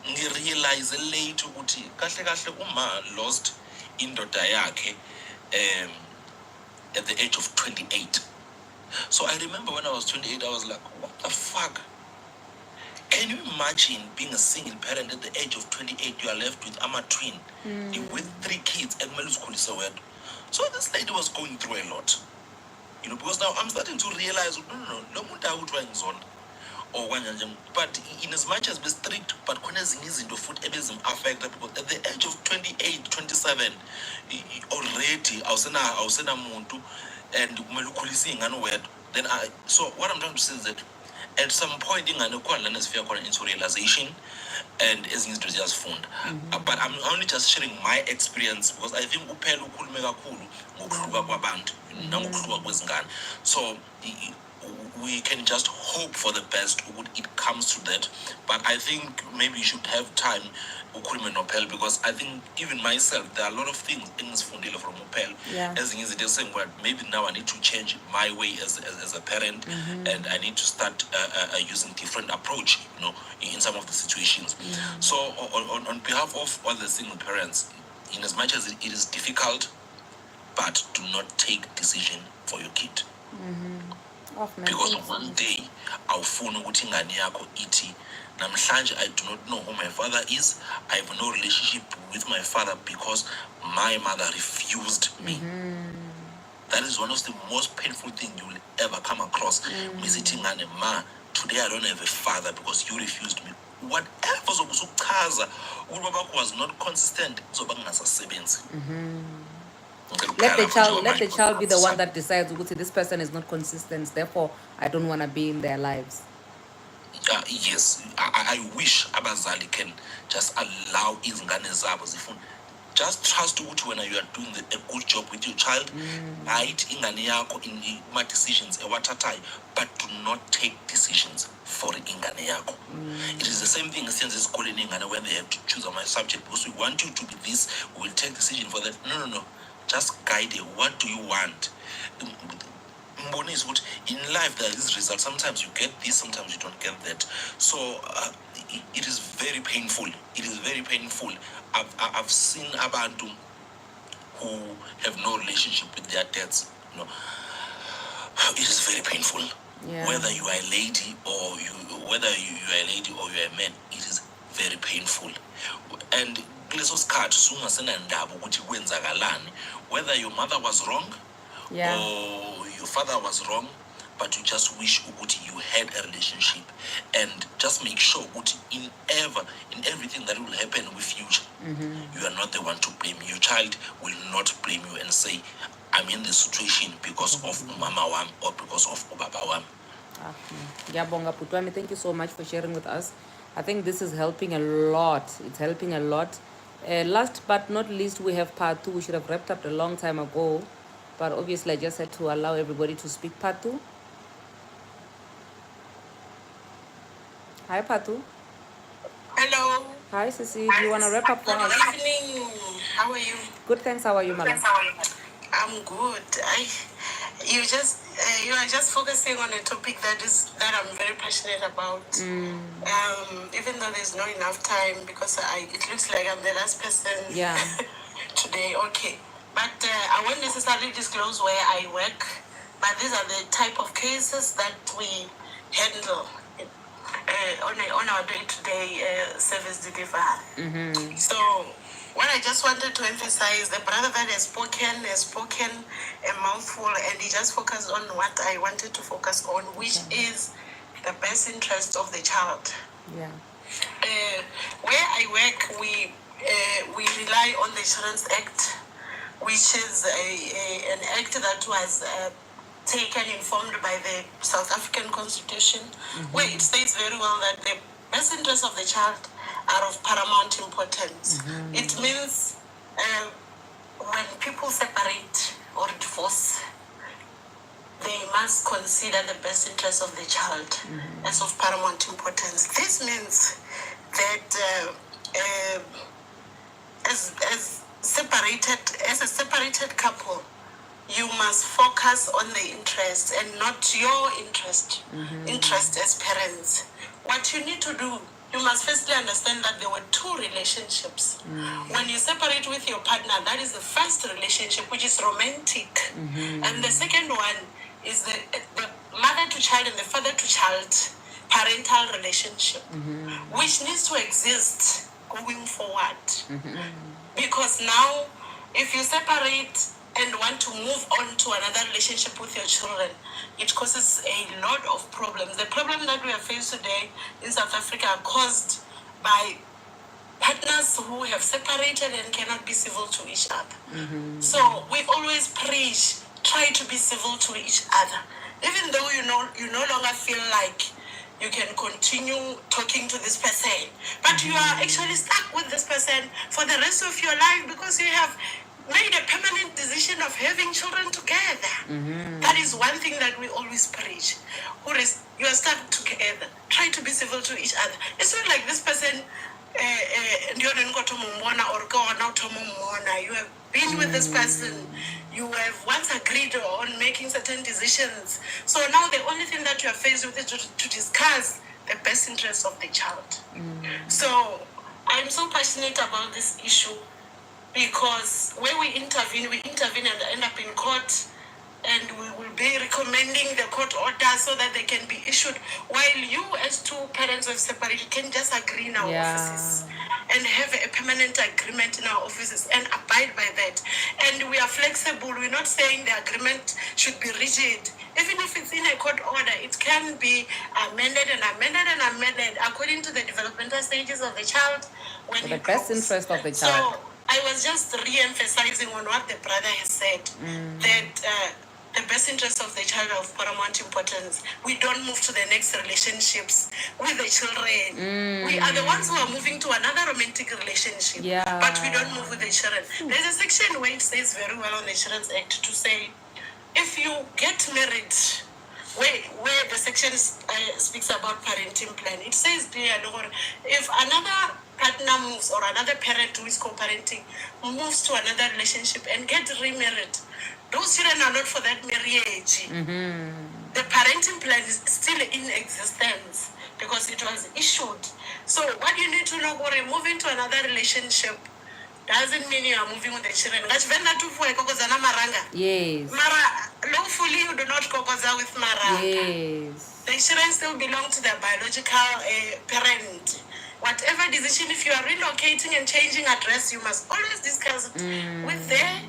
ngirealize late ukuthi kahle kahle uma lost indoda yakhe at the age of 28. So I remember when I was 28, I was like, what the fuck? Can you imagine being a single parent at the age of 28? You are left with a twin, with 3 kids, and so this lady was going through a lot, because now I'm starting to realize, no, or one, but in as much as we're strict, but when as izinto food ebezim affect, because at the age of 28, 27, already awusena muntu and kumele ukhulise ingane wethu. Then so what I'm trying to say is that at some point ingane khona lana sifika khona into realization and ezinye izinto ziyazifunda. But I'm only just sharing my experience because I think uphela ukhulume kakhulu ngokuhluka kwabantu nangokuhluka kwezingane. So we can just hope for the best when it comes to that. But I think maybe you should have time because I think even myself, there are a lot of things in this fundela from Opel. As in the same word, maybe now I need to change my way as a parent, and I need to start using different approach, in some of the situations. So on behalf of all the single parents, in as much as it is difficult, but do not take decision for your kid. Because one day awufuna ukuthi ingane yakho ithi namhlanje I do not know who my father is, I have no relationship with my father because my mother refused me. That is one of the most painful things you will ever come across. Visiting ngane, ma, today I don't have a father because you refused me. Whatever zokuchaza ukuthi babakho was not consistent zoba kungasasebenzi. Let the child be the one that decides this person is not consistent, therefore I don't want to be in their lives. Yes, I wish abazali can just allow izingane zabo zifuna. Just trust ukuthi when you are doing a good job with your child, right ingane yakho in my decisions ewathathayo, but do not take decisions for ingane yakho. It is the same thing since esikoleni ingane when they have to choose my subject because we want you to be this, we will take decision for that. No. Just guide it. What do you want? In life there is results. Sometimes you get this, sometimes you don't get that. So it is very painful. It is very painful. I've seen abantu who have no relationship with their dads. It is very painful. Whether you are a lady or you are a man, it is very painful. And whether your mother was wrong or your father was wrong, but you just wish you had a relationship, and just make sure in everything that will happen with you, you are not the one to blame. Your child will not blame you and say, I'm in this situation because of mama wam or because of baba wam. Yabonga Putwami, thank you so much for sharing with us. I think this is helping a lot. It's helping a lot. Last but not least, we have part 2. We should have wrapped up a long time ago, but obviously I just had to allow everybody to speak. Part 2. Hi, part 2. Hello. Hi, Sissy. Do you want to wrap up for us? Good evening. How are you? Good, thanks. How are you, Mala? I'm good. You are just focusing on a topic that I'm very passionate about. Even though there's not enough time because it looks like I'm the last person today. Okay, but I won't necessarily disclose where I work, but these are the type of cases that we handle. on our day-to-day service delivery. So what I just wanted to emphasize, the brother that has spoken a mouthful, and he just focused on what I wanted to focus on, which is the best interest of the child. Yeah. Where I work, we rely on the Children's Act, which is an act that was taken, informed by the South African Constitution, where it states very well that the best interests of the child are of paramount importance. It means when people separate or divorce, they must consider the best interests of the child as of paramount importance. This means that as a separated couple, you must focus on the interest and not your interest as parents. What you need to do, you must firstly understand that there were two relationships. When you separate with your partner, that is the first relationship, which is romantic. And the second one is the mother to child and the father to child parental relationship, which needs to exist going forward. Because now, if you separate and want to move on to another relationship with your children, it causes a lot of problems. The problem that we are faced today in South Africa are caused by partners who have separated and cannot be civil to each other. So we always preach, try to be civil to each other. Even though you no longer feel like you can continue talking to this person, but you are actually stuck with this person for the rest of your life because you have made a permanent decision of having children together. That is one thing that we always preach. You are stuck together. Try to be civil to each other. It's not like this person, you have been with this person. You have once agreed on making certain decisions. So now the only thing that you are faced with is to discuss the best interests of the child. So I'm so passionate about this issue because where we intervene and end up in court, and we will be recommending the court order so that they can be issued, while you as two parents who have separated can just agree in our offices and have a permanent agreement in our offices and abide by that. And we are flexible. We're not saying the agreement should be rigid. Even if it's in a court order, it can be amended according to the developmental stages of the child. When For the best interest of the child. So I was just re-emphasizing on what the brother has said, that the best interest of the child are of paramount importance. We don't move to the next relationships with the children. We are the ones who are moving to another romantic relationship, but we don't move with the children. There's a section where it says very well on the Children's Act to say, if you get married, where the section speaks about parenting plan, it says there, if another partner moves or another parent who is co-parenting moves to another relationship and get remarried, those children are not for that marriage. The parenting plan is still in existence because it was issued. So what you need to know, moving to another relationship doesn't mean you are moving with the children. Yes. Mara, lawfully you do not kokoza with Mara. Yes. The children still belong to their biological parent. Whatever decision, if you are relocating and changing address, you must always discuss with the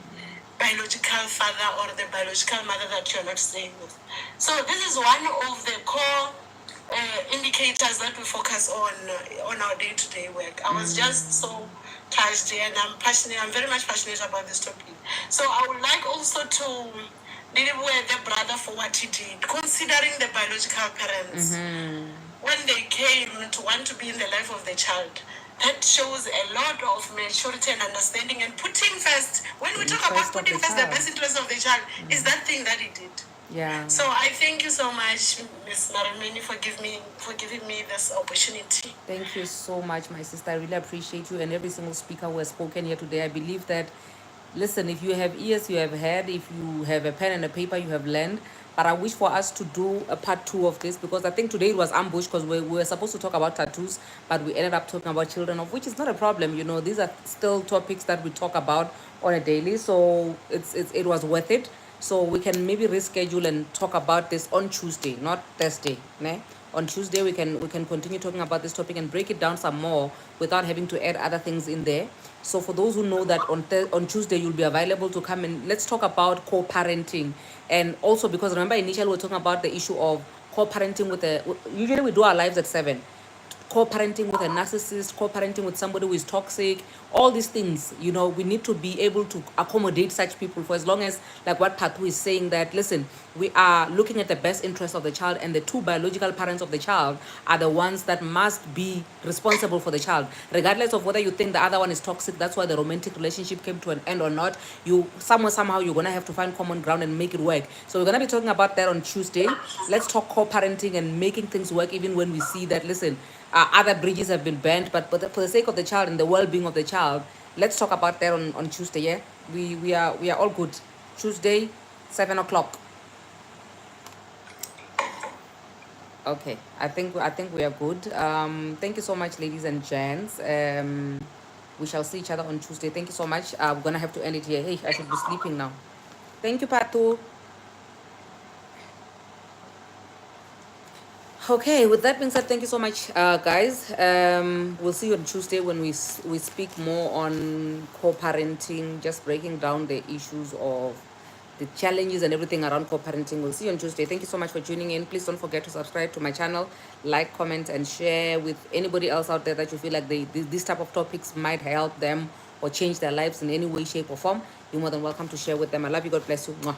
biological father or the biological mother that you're not staying with. So this is one of the core indicators that we focus on our day-to-day work. I was just so touched and I'm very much passionate about this topic. So I would like also to with the brother for what he did, considering the biological parents. When they came to want to be in the life of the child, that shows a lot of maturity and understanding and putting first, when we talk about putting first the best interest of the child, is that thing that he did. Yeah. So I thank you so much, Ms. Maramini, for giving me this opportunity. Thank you so much, my sister. I really appreciate you and every single speaker who has spoken here today. I believe that, listen, if you have ears, you have heard. If you have a pen and a paper, you have learned. But I wish for us to do a part 2 of this because I think today it was ambush because we were supposed to talk about tattoos, but we ended up talking about children, of which is not a problem. You know, these are still topics that we talk about on a daily, so it was worth it. So we can maybe reschedule and talk about this on Tuesday, not Thursday, né? On Tuesday, we can continue talking about this topic and break it down some more without having to add other things in there. So for those who know that on Tuesday you'll be available to come and let's talk about co-parenting. And also because remember initially we were talking about the issue of co-parenting with a, usually we do our lives at 7, co-parenting with a narcissist, co-parenting with somebody who is toxic, all these things, you know, we need to be able to accommodate such people for as long as, like what Patu is saying, that listen, we are looking at the best interest of the child, and the two biological parents of the child are the ones that must be responsible for the child, regardless of whether you think the other one is toxic. That's why the romantic relationship came to an end or not. You somehow you're gonna have to find common ground and make it work. So we're gonna be talking about that on Tuesday. Let's talk co-parenting and making things work even when we see that, listen, other bridges have been burnt, but for the sake of the child and the well-being of the child, let's talk about that on Tuesday. Yeah, we are all good. Tuesday, 7 o'clock. Okay, I think we are good. Thank you so much, ladies and gents. We shall see each other on Tuesday. Thank you so much. We're gonna have to end it here. Hey, I should be sleeping now. Thank you, Patu. Okay, with that being said, thank you so much, guys. We'll see you on Tuesday when we speak more on co-parenting, just breaking down the issues of the challenges and everything around co-parenting. We'll see you on Tuesday. Thank you so much for tuning in. Please don't forget to subscribe to my channel, like, comment, and share with anybody else out there that you feel like these type of topics might help them or change their lives in any way, shape, or form. You're more than welcome to share with them. I love you. God bless you. Mwah.